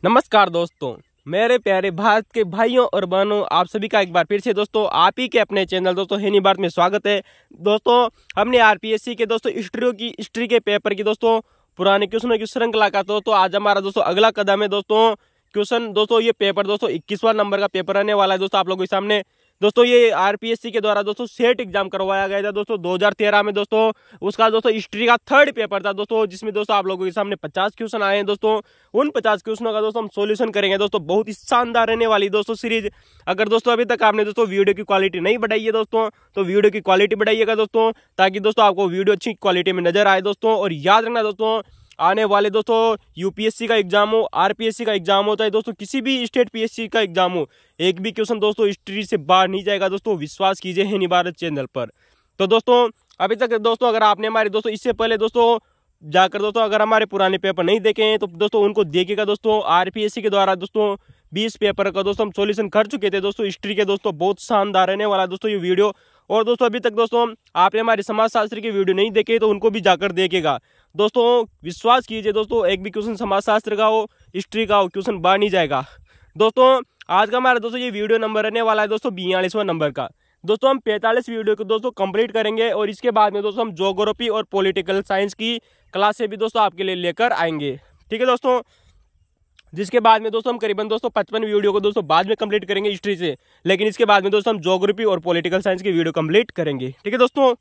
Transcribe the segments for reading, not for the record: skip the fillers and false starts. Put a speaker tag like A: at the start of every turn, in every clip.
A: नमस्कार दोस्तों, मेरे प्यारे भारत के भाइयों और बहनों, आप सभी का एक बार फिर से दोस्तों आप ही के अपने चैनल दोस्तों हेनी भारत में स्वागत है। दोस्तों हमने आरपीएससी के दोस्तों हिस्ट्री के पेपर की दोस्तों पुराने क्वेश्चनों की श्रृंखला का तो आज हमारा दोस्तों अगला कदम है दोस्तों क्वेश्चन। दोस्तों ये पेपर दोस्तों 21वां नंबर का पेपर रहने वाला है दोस्तों आप लोगों के सामने। दोस्तों ये आरपीएससी के द्वारा दोस्तों सेट एग्जाम करवाया गया था दोस्तों 2013 में दोस्तों। उसका दोस्तों हिस्ट्री का थर्ड पेपर था दोस्तों, जिसमें दोस्तों आप लोगों के सामने 50 क्वेश्चन आए हैं दोस्तों। उन 50 क्वेश्चनों का दोस्तों हम सॉल्यूशन करेंगे दोस्तों। बहुत ही शानदार रहने वाली दोस्तों सीरीज। अगर दोस्तों अभी तक आपने दोस्तों वीडियो की क्वालिटी नहीं बढ़ाई है दोस्तों, तो वीडियो की क्वालिटी बढ़ाइएगा दोस्तों, ताकि दोस्तों आपको वीडियो अच्छी क्वालिटी में नजर आए दोस्तों। और याद रखना दोस्तों, आने वाले दोस्तों यूपीएससी का एग्जाम हो, आरपीएससी का एग्जाम होता है दोस्तों, किसी भी स्टेट पीएससी का एग्जाम हो, एक भी क्वेश्चन दोस्तों हिस्ट्री से बाहर नहीं जाएगा दोस्तों। विश्वास कीजिए हेनी भारत चैनल पर। तो दोस्तों अभी तक दोस्तों अगर आपने हमारे दोस्तों इससे पहले दोस्तों जाकर दोस्तों अगर हमारे पुराने पेपर नहीं देखे हैं तो दोस्तों उनको देखिएगा दोस्तों। आरपीएससी के द्वारा दोस्तों 20 पेपर का दोस्तों हम सॉल्यूशन कर चुके थे दोस्तों हिस्ट्री के दोस्तों। बहुत शानदार रहने वाला दोस्तों ये वीडियो। और दोस्तों अभी तक दोस्तों आपने हमारे समाजशास्त्र की वीडियो नहीं देखे तो उनको भी जाकर देखेगा दोस्तों। विश्वास कीजिए दोस्तों, एक भी क्वेश्चन समाजशास्त्र का हो, हिस्ट्री का हो, क्वेश्चन बाहर नहीं जाएगा दोस्तों। आज का हमारा दोस्तों ये वीडियो नंबर रहने वाला है दोस्तों 42वां नंबर का। दोस्तों हम 45 वीडियो को दोस्तों कंप्लीट करेंगे और इसके बाद में दोस्तों हम ज्योग्राफी और पॉलिटिकल साइंस की क्लासें भी दोस्तों आपके लिए लेकर आएंगे, ठीक है दोस्तों। जिसके बाद में दोस्तों हम करीबन दोस्तों 55 वीडियो को दोस्तों बाद में कंप्लीट करेंगे हिस्ट्री से, लेकिन इसके बाद में दोस्तों हम ज्योग्राफी और पॉलिटिकल साइंस की वीडियो कंप्लीट करेंगे, ठीक है दोस्तों।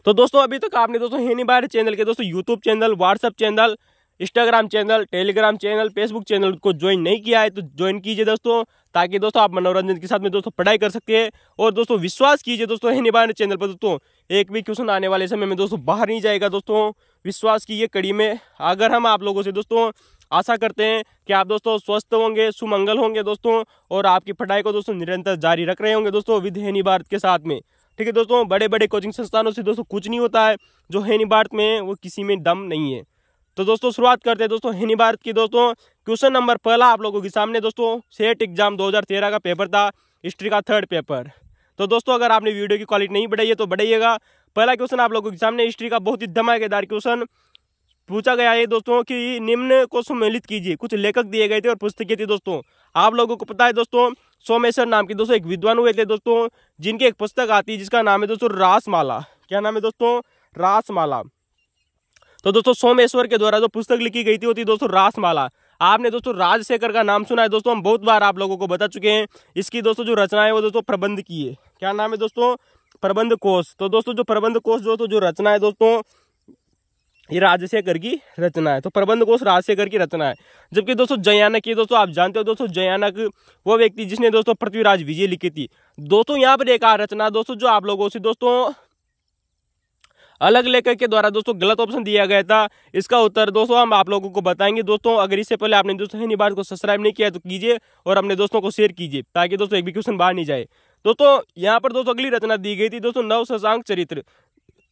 A: तो दोस्तों अभी तक आपने दोस्तों हेनी भारत चैनल के दोस्तों YouTube channel, WhatsApp channel, Instagram channel, Telegram channel, Facebook channel को ज्वाइन नहीं किया है तो ज्वाइन कीजिए दोस्तों, ताकि दोस्तों आप मनोरंजन के साथ में दोस्तों पढ़ाई कर सकते हैं। और दोस्तों विश्वास कीजिए दोस्तों हेनी भारत चैनल पर दोस्तों एक भी क्वेश्चन आने वाले समय में दोस्तों बाहर नहीं जाएगा दोस्तों। विश्वास की ये कड़ी में अगर हम आप लोगों से दोस्तों आशा करते हैं कि आप दोस्तों स्वस्थ होंगे, सुमंगल होंगे दोस्तों, और आपकी पढ़ाई को दोस्तों निरंतर जारी रख रहे होंगे दोस्तों विद हेनी भारत के साथ में, ठीक है दोस्तों। बड़े बड़े कोचिंग संस्थानों से दोस्तों कुछ नहीं होता है, जो हेनी भारत में वो किसी में दम नहीं है। तो दोस्तों शुरुआत करते हैं दोस्तों हेनी भारत की दोस्तों। क्वेश्चन नंबर पहला आप लोगों के सामने दोस्तों सेट एग्जाम 2013 का पेपर था, हिस्ट्री का थर्ड पेपर। तो दोस्तों अगर आपने वीडियो की क्वालिटी नहीं बढ़ाई है तो बढ़ाइएगा। पहला क्वेश्चन आप लोगों के सामने हिस्ट्री का बहुत ही धमाकेदार क्वेश्चन पूछा गया है दोस्तों कि निम्न को सम्मिलित कीजिए। कुछ लेखक दिए गए थे और पुस्तकें थी दोस्तों। आप लोगों को पता है दोस्तों सोमेश्वर नाम के दोस्तों एक विद्वान हुए थे दोस्तों, जिनकी एक पुस्तक आती है जिसका नाम है दोस्तों रासमाला। क्या नाम है दोस्तों? रासमाला। तो दोस्तों सोमेश्वर के द्वारा जो पुस्तक लिखी गई थी वो थी दोस्तों रासमाला। आपने दोस्तों राजशेखर का नाम सुना है दोस्तों, हम बहुत बार आप लोगों को बता चुके हैं। इसकी दोस्तों जो रचना है वो दोस्तों प्रबंध की है। क्या नाम है दोस्तों? प्रबंध कोश। तो दोस्तों जो प्रबंध कोश जो रचना है दोस्तों ये राजशेखर की रचना है। तो प्रबंध कोश राजशेखर की रचना है। जबकि दोस्तों जयानक ये दोस्तों आप जानते हो दोस्तों, जयानक वो व्यक्ति जिसने दोस्तों पृथ्वीराज विजय लिखी थी दोस्तों। यहाँ पर एक रचना दोस्तों जो आप लोगों से दोस्तों अलग लेखक के द्वारा दोस्तों गलत ऑप्शन दिया गया था। इसका उत्तर दोस्तों हम आप लोगों को बताएंगे दोस्तों। अगर इससे पहले आपने दोस्तों हेनी भारत को सब्सक्राइब नहीं किया तो कीजिए और अपने दोस्तों को शेयर कीजिए, ताकि दोस्तों एक भी क्वेश्चन बाहर नहीं जाए दोस्तों। यहाँ पर दोस्तों अगली रचना दी गई थी दोस्तों नव शशांक चरित्र,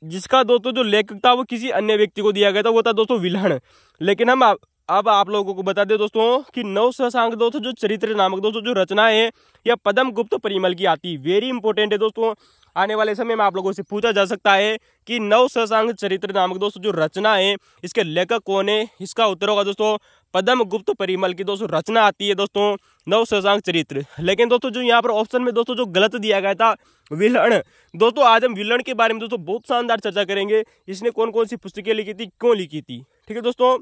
A: जिसका दोस्तों जो लेखक था वो किसी अन्य व्यक्ति को दिया गया था, वो था दोस्तों विल्हण। लेकिन हम अब आप लोगों को बता दें दोस्तों कि नव शशांक दोस्तों जो चरित्र नामक दोस्तों जो रचना है यह पद्म गुप्त परिमल की आती है। वेरी इंपॉर्टेंट है दोस्तों, आने वाले समय में आप लोगों से पूछा जा सकता है कि नव शशांक चरित्र नामक दोस्तों जो रचना है इसके लेखक कौन है। इसका उत्तर होगा दोस्तों पद्म गुप्त परिमल की दोस्तों रचना आती है दोस्तों नव शशांक चरित्र। लेकिन दोस्तों जो यहाँ पर ऑप्शन में दोस्तों जो गलत दिया गया था विल्हण। दोस्तों आज हम विल्हण के बारे में दोस्तों बहुत शानदार चर्चा करेंगे, इसने कौन कौन सी पुस्तकें लिखी थी, क्यों लिखी थी, ठीक है दोस्तों।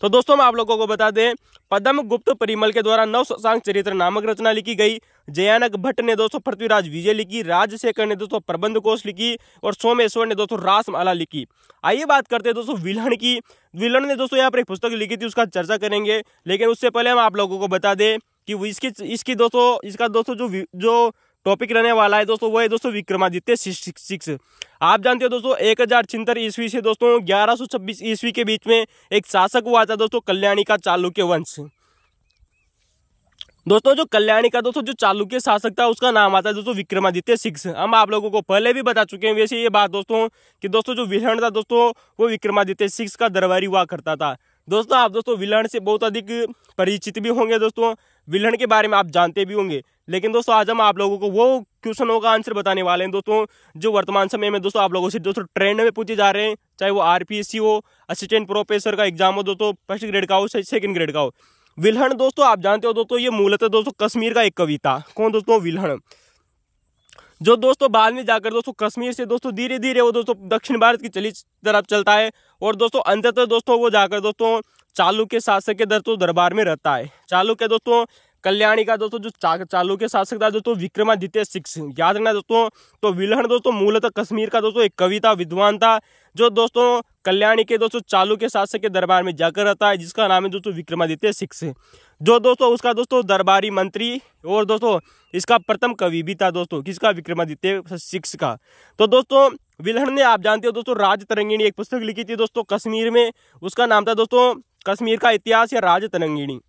A: तो दोस्तों हम आप लोगों को बता दें पद्म गुप्त परिमल के द्वारा नव शशांक चरित्र नामक रचना लिखी गई। जयानक भट्ट ने दोस्तों पृथ्वीराज विजय लिखी, राजशेखर ने दोस्तों प्रबंध कोश लिखी और सोमेश्वर ने दोस्तों रासमाला लिखी। आइए बात करते हैं दोस्तों विल्हण की। विल्हण ने दोस्तों यहाँ पर एक पुस्तक लिखी थी, उसका चर्चा करेंगे। लेकिन उससे पहले हम आप लोगों को बता दें कि इसका दोस्तों जो टॉपिक रहने वाला है दोस्तों वो है दोस्तों विक्रमादित्य 6। आप जानते हो दोस्तों 1076 ईस्वी से दोस्तों 1126 ईस्वी के बीच में एक शासक हुआ था दोस्तों कल्याणी का चालुक्य वंश। दोस्तों जो कल्याणी का दोस्तों जो चालुक्य शासक था उसका नाम आता है दोस्तों विक्रमादित्य 6। हम आप लोगों को पहले भी बता चुके हैं वैसे ये बात दोस्तों कि दोस्तों जो विल्हण था दोस्तों वो विक्रमादित्य 6 का दरबारी हुआ करता था। दोस्तों आप दोस्तों विल्हण से बहुत अधिक परिचित भी होंगे दोस्तों। विल्हण के बारे में आप जानते भी होंगे। लेकिन दोस्तों आज हम आप लोगों को वो क्वेश्चनों का आंसर बताने वाले हैं दोस्तों, जो वर्तमान समय में दोस्तों आप लोगों से दोस्तों ट्रेंड में पूछे जा रहे हैं, चाहे वो आरपीएससी हो, असिस्टेंट प्रोफेसर का एग्जाम हो दोस्तों, फर्स्ट ग्रेड का हो, सेकंड ग्रेड का हो। विल्हण दोस्तों आप जानते हो दोस्तों, ये मूलतः दोस्तों कश्मीर का एक कवि था। कौन दोस्तों? विल्हण, जो दोस्तों बाद में जाकर दोस्तों कश्मीर से दोस्तों धीरे धीरे वो दोस्तों दक्षिण भारत की तरफ चलता है, और दोस्तों अंततः दोस्तों वो जाकर दोस्तों चालुक्य शासक के दोस्तों दरबार में रहता है। चालुक्य दोस्तों कल्याणी का दोस्तों जो चालुक्य शासक था दोस्तों विक्रमादित्य सिक्स, याद रखना दोस्तों। तो विल्हण दोस्तों मूलतः कश्मीर का दोस्तों एक कवि था, विद्वान था, जो दोस्तों कल्याणी के दोस्तों चालुक्य शासक के दरबार में जाकर रहता है, जिसका नाम है दोस्तों विक्रमादित्य सिक्स, जो दोस्तों उसका दोस्तों दरबारी मंत्री और दोस्तों इसका प्रथम कवि भी था दोस्तों, किसका? विक्रमादित्य सिक्स का। तो दोस्तों विल्हण ने आप जानते हो दोस्तों राजतरंगिणी एक पुस्तक लिखी थी दोस्तों कश्मीर में, उसका नाम था दोस्तों कश्मीर का इतिहास या राजतरंगिणी।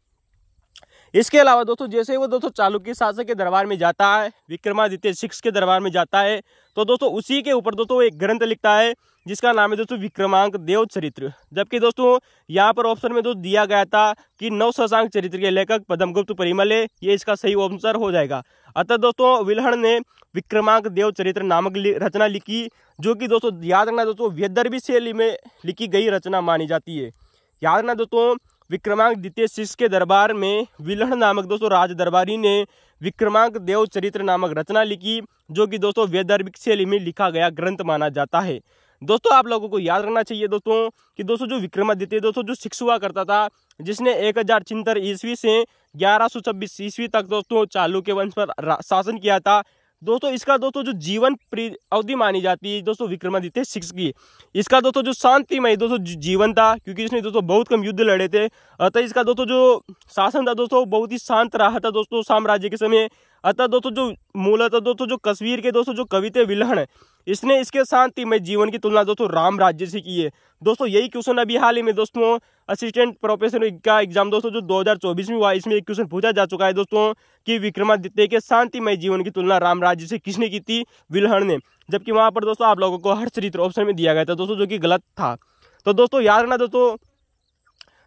A: इसके अलावा दोस्तों जैसे वो दोस्तों चालुक्य शासक के दरबार में जाता है, विक्रमादित्य सिक्स के दरबार में जाता है, तो दोस्तों उसी के ऊपर दोस्तों एक ग्रंथ लिखता है जिसका नाम है दोस्तों विक्रमांक देव चरित्र। जबकि दोस्तों यहाँ पर ऑप्शन में दोस्तों दिया गया था कि नव शशांक चरित्र के लेखक पद्मगुप्त परिमल है, ये इसका सही आंसर हो जाएगा। अतः दोस्तों विल्हण ने विक्रमांक देव चरित्र नामक रचना लिखी, जो कि दोस्तों याद रखना दोस्तों विदर्भी शैली में लिखी गई रचना मानी जाती है। याद रखना दोस्तों विक्रमांक द्वितीय सिक्स के दरबार में विल्हण नामक दोस्तों राज दरबारी ने विक्रमांक देव चरित्र नामक रचना लिखी, जो कि दोस्तों वैदर्भिक शैली में लिखा गया ग्रंथ माना जाता है। दोस्तों आप लोगों को याद रखना चाहिए दोस्तों कि दोस्तों जो विक्रमादित्य दोस्तों जो सिक्स हुआ करता था, जिसने 1076 ईस्वी से 1126 ईस्वी तक दोस्तों चालुक्य वंश पर शासन किया था दोस्तों। इसका दोस्तों जो जीवन अवधि मानी जाती है दोस्तों विक्रमादित्य सिक्स की, इसका दोस्तों जो शांतिमय दोस्तों जीवन था, क्योंकि इसने दोस्तों बहुत कम युद्ध लड़े थे, अतः इसका दोस्तों जो शासन था दोस्तों बहुत ही शांत रहा था दोस्तों साम्राज्य के समय। अतः दोस्तों जो मूलतः दोस्तों जो कश्मीर के दोस्तों जो कवि थे विल्हण, इसने इसके शांतिमय जीवन की तुलना दोस्तों राम राज्य से की है दोस्तों। यही क्वेश्चन अभी हाल ही में दोस्तों असिस्टेंट प्रोफेसर का एग्जाम दोस्तों जो 2024 में हुआ, इसमें एक क्वेश्चन पूछा जा चुका है दोस्तों कि विक्रमादित्य के शांतिमय जीवन की तुलना राम राज्य से किसने की थी? विल्हण ने। जबकि वहां पर दोस्तों आप लोगों को हर चरित्र ऑप्शन में दिया गया था दोस्तों, जो कि गलत था। तो दोस्तों याद रखना दोस्तों,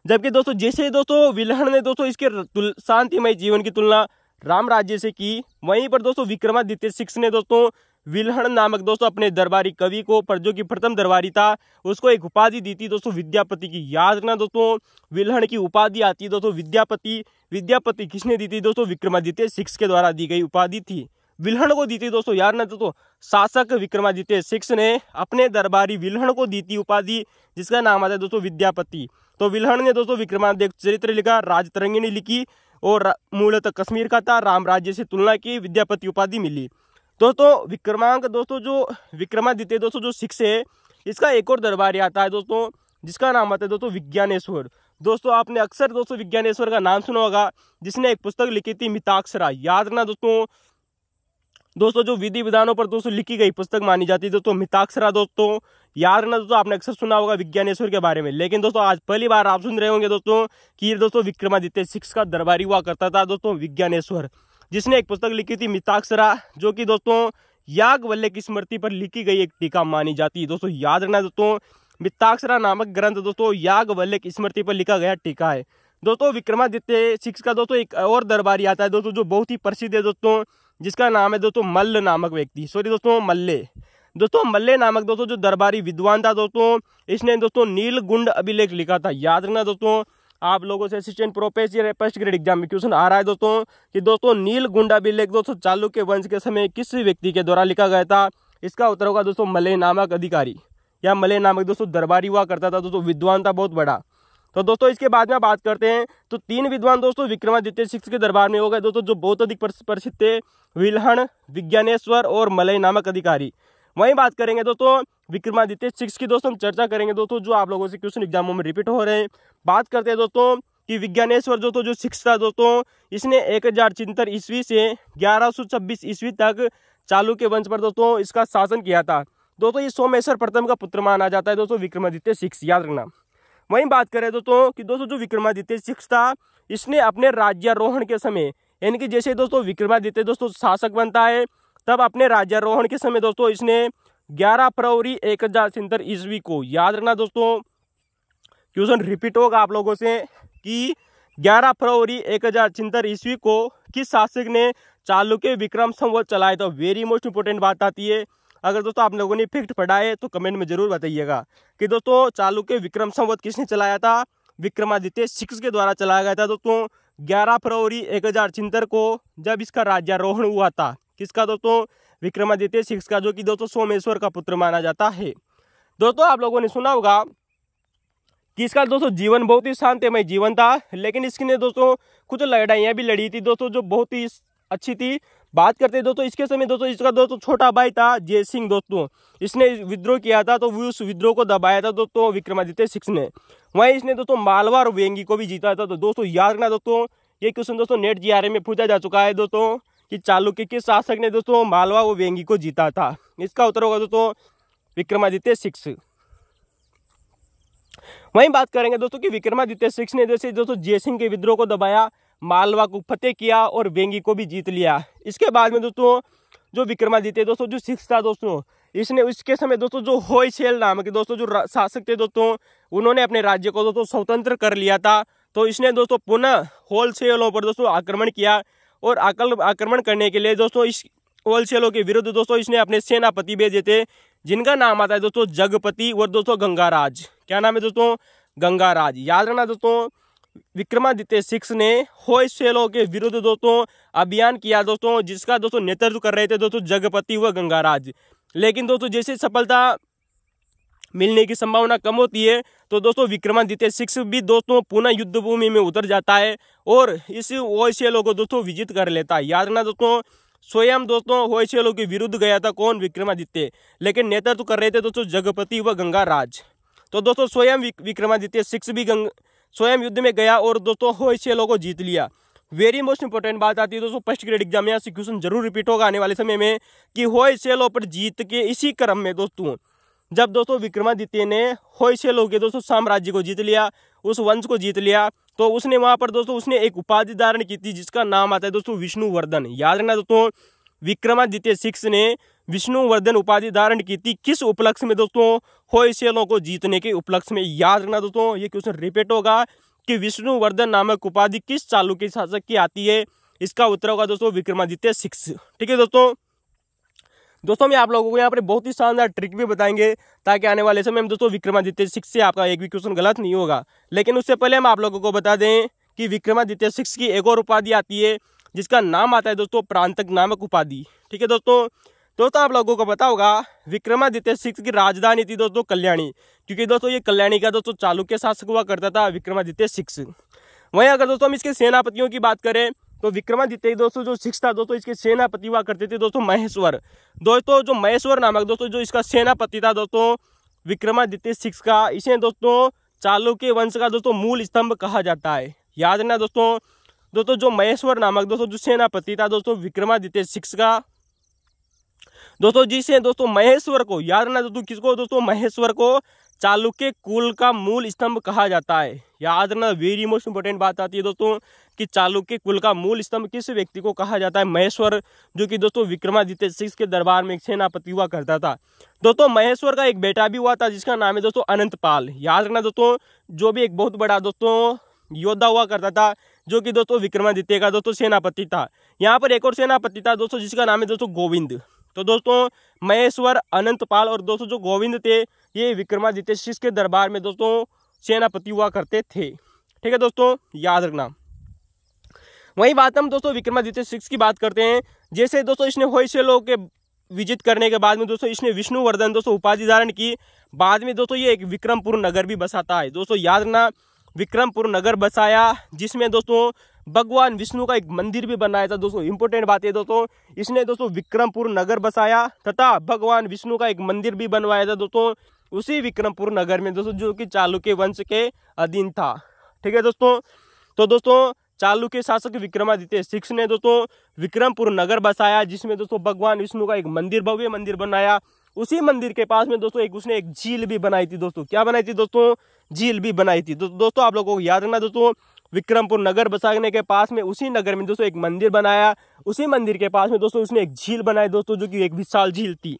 A: जबकि दोस्तों जैसे दोस्तों विल्हण ने दोस्तों इसके शांतिमय जीवन की तुलना राम राज्य से की, वहीं पर दोस्तों विक्रमादित्य सिक्स ने दोस्तों विल्हण नामक दोस्तों अपने दरबारी कवि को, पर जो कि प्रथम दरबारी था, उसको एक उपाधि दी थी दोस्तों विद्यापति की। याद रखना दोस्तों विल्हण की उपाधि आती है दोस्तों विद्यापति। विद्यापति किसने दी थी दोस्तों? विक्रमादित्य सिक्स के द्वारा दी गई उपाधि थी, विल्हण को दी थी दोस्तों। याद रखना दोस्तों शासक विक्रमादित्य सिक्स ने अपने दरबारी विल्हण को दी थी उपाधि, जिसका नाम आता है दोस्तों विद्यापति। तो विल्हण ने दोस्तों विक्रमादित्य चरित्र लिखा, राजतरंगिणी लिखी, और मूलतः कश्मीर का था, राम राज्य से तुलना की, विद्यापति उपाधि मिली दोस्तों। विक्रमांक दोस्तों जो विक्रमादित्य दोस्तों जो सिक्स है, इसका एक और दरबारी आता है दोस्तों, जिसका नाम आता है दोस्तों विज्ञानेश्वर। दोस्तों आपने अक्सर दोस्तों विज्ञानेश्वर का नाम सुना होगा, जिसने एक पुस्तक लिखी थी मिताक्षरा। याद रखना दोस्तों जो विधि विधानों पर दोस्तों लिखी गई पुस्तक मानी जाती है दोस्तों मिताक्षरा दोस्तों। याद रखना दोस्तों आपने अक्सर सुना होगा विज्ञानेश्वर के बारे में, लेकिन दोस्तों आज पहली बार आप सुन रहे होंगे दोस्तों कि ये दोस्तों विक्रमादित्य सिक्स का दरबारी हुआ करता था दोस्तों विज्ञानेश्वर, जिसने एक पुस्तक लिखी थी मिताक्षरा, जो कि दोस्तों याज्ञवल्क्य की स्मृति पर लिखी गई एक टीका मानी जाती है दोस्तों। याद रखना दोस्तों मिताक्षरा नामक ग्रंथ दोस्तों याज्ञवल्क्य की स्मृति पर लिखा गया टीका है दोस्तों। विक्रमादित्य सिक्स का दोस्तों एक और दरबारी आता है दोस्तों, जो बहुत ही प्रसिद्ध है दोस्तों, जिसका नाम है दोस्तों मल्ल नामक व्यक्ति, सॉरी दोस्तों मल्ले। दोस्तों मल्ले नामक दोस्तों जो दरबारी विद्वान था दोस्तों, इसने दोस्तों नीलगुंड अभिलेख लिखा था। याद रखना दोस्तों आप लोगों से assistant professor first grade exam में क्वेश्चन आ रहा है दोस्तों कि दोस्तों नीलगुंड अभिलेख दोस्तों चालुक्य वंश के समय किस व्यक्ति के द्वारा लिखा गया था? इसका उत्तर होगा दोस्तों मल्ले नामक अधिकारी या मल्ले नामक दोस्तों दरबारी हुआ करता था दोस्तों, विद्वान था बहुत बड़ा। तो दोस्तों इसके बाद में बात करते हैं तो तीन विद्वान दोस्तों विक्रमादित्य सिक्स के दरबार में हो गए दोस्तों, जो बहुत अधिक प्रसिद्ध थे, विल्हण, विज्ञानेश्वर और मलय नामक अधिकारी। वहीं बात करेंगे दोस्तों विक्रमादित्य सिक्स की दोस्तों हम चर्चा करेंगे दोस्तों, जो आप लोगों से क्वेश्चन एग्जामों में रिपीट हो रहे हैं। बात करते हैं दोस्तों कि विज्ञानेश्वर दोस्तों जो सिक्स था दोस्तों, इसने 1076 ईस्वी से 1126 ईस्वी तक चालुक्य वंश पर दोस्तों इसका शासन किया था दोस्तों। ये सोमेश्वर प्रथम का पुत्र माना जाता है दोस्तों विक्रमादित्य सिक्स, याद रखना। वहीं बात करें दोस्तों कि दोस्तों जो विक्रमादित्य सिक्स था, इसने अपने राज्यारोहण के समय, यानी कि जैसे दोस्तों विक्रमादित्य दोस्तों शासक बनता है, तब अपने राज्यारोहण के समय दोस्तों इसने 11 फरवरी 1076 ईस्वी को, याद रखना दोस्तों क्वेश्चन रिपीट होगा आप लोगों से कि 11 फरवरी 1076 ईस्वी को किस शासक ने चालुक्य विक्रम संवत चलाया? तो वेरी मोस्ट इंपोर्टेंट बात आती है। अगर दोस्तों आप लोगों ने फैक्ट पढ़ा है तो कमेंट में जरूर बताइएगा कि दोस्तों चालुक्य विक्रम संवत किसने चलाया था? विक्रमादित्य 6 के द्वारा चलाया गया था दोस्तों 11 फरवरी 1076 को, जब इसका राज्यारोहण हुआ था। किसका दोस्तों? विक्रमादित्य 6 का, जो कि दोस्तों सोमेश्वर का पुत्र माना जाता है। दोस्तों आप लोगों ने सुना होगा कि इसका दोस्तों जीवन बहुत ही शांतिमय जीवन था, लेकिन इसने दोस्तों कुछ लड़ाइयाँ भी लड़ी थी दोस्तों, जो बहुत ही अच्छी थी। बात करते हैं दोस्तों इसके समय दोस्तों इसका दोस्तों छोटा भाई था जय सिंह दोस्तों, इसने विद्रोह किया था, तो उस विद्रोह को दबाया था दोस्तों विक्रमादित्य 6 ने। वहीं इसने दोस्तों मालवा और वेंगी को भी जीता था। तो दोस्तों याद रखना दोस्तों, ये क्वेश्चन दोस्तों नेट जीआरए में पूछा जा चुका है दोस्तों कि चालुक्य के शासक ने दोस्तों मालवा व वेंगी को जीता था। इसका उत्तर होगा दोस्तों विक्रमादित्य 6। वहीं बात करेंगे दोस्तों कि विक्रमादित्य 6 ने जैसे दोस्तों जयसिंह के विद्रोह को दबाया, मालवा को फतेह किया और वेंगी को भी जीत लिया। इसके बाद में दोस्तों जो विक्रमादित्य दोस्तों जो 6 था दोस्तों, इसने उसके समय दोस्तों जो होयसेल नामक दोस्तों जो शासक थे दोस्तों, उन्होंने अपने राज्य को दोस्तों स्वतंत्र कर लिया था। तो इसने दोस्तों पुनः होलसेलों पर दोस्तों आक्रमण किया, और आक्रमण करने के लिए दोस्तों इस होलसेलों के विरुद्ध दोस्तों इसने अपने सेनापति भेजे थे, जिनका नाम आता है दोस्तों जगपति और दोस्तों गंगाराज। क्या नाम है दोस्तों? गंगाराज। याद रखना दोस्तों, विक्रमादित्य 6 ने होयसेलों के विरुद्ध दोस्तों अभियान किया दोस्तों, जिसका दोस्तों नेतृत्व कर रहे थे दोस्तों जगपति व गंगाराज। लेकिन दोस्तों जैसे सफलता मिलने की संभावना कम होती है, तो दोस्तों विक्रमादित्य 6 भी दोस्तों पुनः युद्ध भूमि में उतर जाता है और इस होयसेलों को दोस्तों विजित कर लेता है। याद रखना दोस्तों, स्वयं दोस्तों होयसेलों के विरुद्ध गया था कौन? विक्रमादित्य, लेकिन नेतृत्व कर रहे थे दोस्तों जगपति व गंगाराज। तो दोस्तों स्वयं विक्रमादित्य 6 भी स्वयं युद्ध में गया और दोस्तों होयसेलों को जीत लिया। वेरी मोस्ट इंपोर्टेंट बात आती है दोस्तों, फर्स्ट ग्रेड एग्जाम में यहाँ क्वेश्चन जरूर रिपीट होगा आने वाले समय में कि होयसेलों पर जीत के इसी क्रम में दोस्तों जब दोस्तों विक्रमादित्य ने होयसेलों के दोस्तों साम्राज्य को जीत लिया, उस वंश को जीत लिया, तो उसने वहां पर दोस्तों उसने एक उपाधि धारण की थी, जिसका नाम आता है दोस्तों विष्णुवर्धन। याद रखना दोस्तों, विक्रमादित्य 6 ने विष्णुवर्धन उपाधि धारण की थी। किस उपलक्ष्य में दोस्तों? होयसेलों को जीतने के उपलक्ष्य में। याद रखना दोस्तों, ये क्वेश्चन रिपीट होगा कि विष्णुवर्धन नामक उपाधि किस चालुक्य शासक की आती है? इसका उत्तर होगा दोस्तों विक्रमादित्य 6। ठीक है दोस्तों मैं आप लोगों को यहाँ पर बहुत ही शानदार ट्रिक भी बताएंगे, ताकि आने वाले समय में दोस्तों विक्रमादित्य 6 से आपका एक भी क्वेश्चन गलत नहीं होगा। लेकिन उससे पहले हम आप लोगों को बता दें कि विक्रमादित्य 6 की एक और उपाधि आती है, जिसका नाम आता है दोस्तों प्रांतक नामक उपाधि। ठीक है दोस्तों आप लोगों को पता होगा विक्रमादित्य 6 की राजधानी थी दोस्तों कल्याणी, क्योंकि दोस्तों ये कल्याणी का दोस्तों चालुक्य शासक हुआ करता था विक्रमादित्य 6। वहीं अगर दोस्तों हम इसके सेनापतियों की बात करें, तो विक्रमादित्य दोस्तों जो 6 था दोस्तों, इसके सेनापति हुआ करते थे दोस्तों महेश्वर। दोस्तों जो महेश्वर नामक दोस्तों जो इसका सेनापति था दोस्तों विक्रमादित्य 6 का, इसे दोस्तों चालुक्य वंश का दोस्तों मूल स्तंभ कहा जाता है। याद रखना दोस्तों जो महेश्वर नामक दोस्तों जो सेनापति था दोस्तों विक्रमादित्य 6 का, दोस्तों जिसे दोस्तों महेश्वर को, याद रखना दोस्तों किसको? दोस्तों महेश्वर को चालुक्य कुल का मूल स्तंभ कहा जाता है। याद रखना, वेरी मोस्ट इंपोर्टेंट बात आती है दोस्तों कि चालुक्य कुल का मूल स्तंभ किस व्यक्ति को कहा जाता है? महेश्वर, जो कि दोस्तों विक्रमादित्य 6 के दरबार में एक सेनापति हुआ करता था। दोस्तों महेश्वर का एक बेटा भी हुआ था, जिसका नाम है दोस्तों अनंतपाल। याद रखना दोस्तों, जो भी एक बहुत बड़ा दोस्तों योद्धा हुआ करता था, जो कि दोस्तों विक्रमादित्य का दोस्तों सेनापति था। यहाँ पर एक और सेनापति था दोस्तों, जिसका नाम है दोस्तों गोविंद। तो दोस्तों महेश्वर, अनंतपाल और दोस्तों जो गोविंद थे, ये विक्रमादित्य 6 के दरबार में दोस्तों सेनापति हुआ करते थे। ठीक है दोस्तों, याद रखना। वही बात हम दोस्तों विक्रमादित्य 6 की बात करते हैं। जैसे दोस्तों इसने होयसेलों के विजित करने के बाद में दोस्तों इसने विष्णुवर्धन दोस्तों उपाधि धारण की। बाद में दोस्तों ये एक विक्रमपुर नगर भी बसाता है। दोस्तों याद रखना, विक्रमपुर नगर बसाया, जिसमें दोस्तों भगवान विष्णु का एक मंदिर भी बनाया था। दोस्तों इंपॉर्टेंट बात है दोस्तों, इसने दोस्तों विक्रमपुर नगर बसाया तथा भगवान विष्णु का एक मंदिर भी बनवाया था दोस्तों उसी विक्रमपुर नगर में दोस्तों, जो कि चालुक्य वंश के अधीन था। ठीक है दोस्तों, तो दोस्तों चालुक्य शासक विक्रमादित्य 6 ने दोस्तों विक्रमपुर नगर बसाया, जिसमें दोस्तों भगवान विष्णु का एक मंदिर, भव्य मंदिर बनाया। उसी मंदिर के पास में दोस्तों उसने एक झील भी बनाई थी। दोस्तों क्या बनाई थी दोस्तों? झील भी बनाई थी। दोस्तों आप लोगों को याद रखना, दोस्तों विक्रमपुर नगर बसाने के पास में उसी नगर में दोस्तों एक मंदिर बनाया। उसी मंदिर के पास में दोस्तों उसने एक झील बनाई दोस्तों, जो कि एक विशाल झील थी।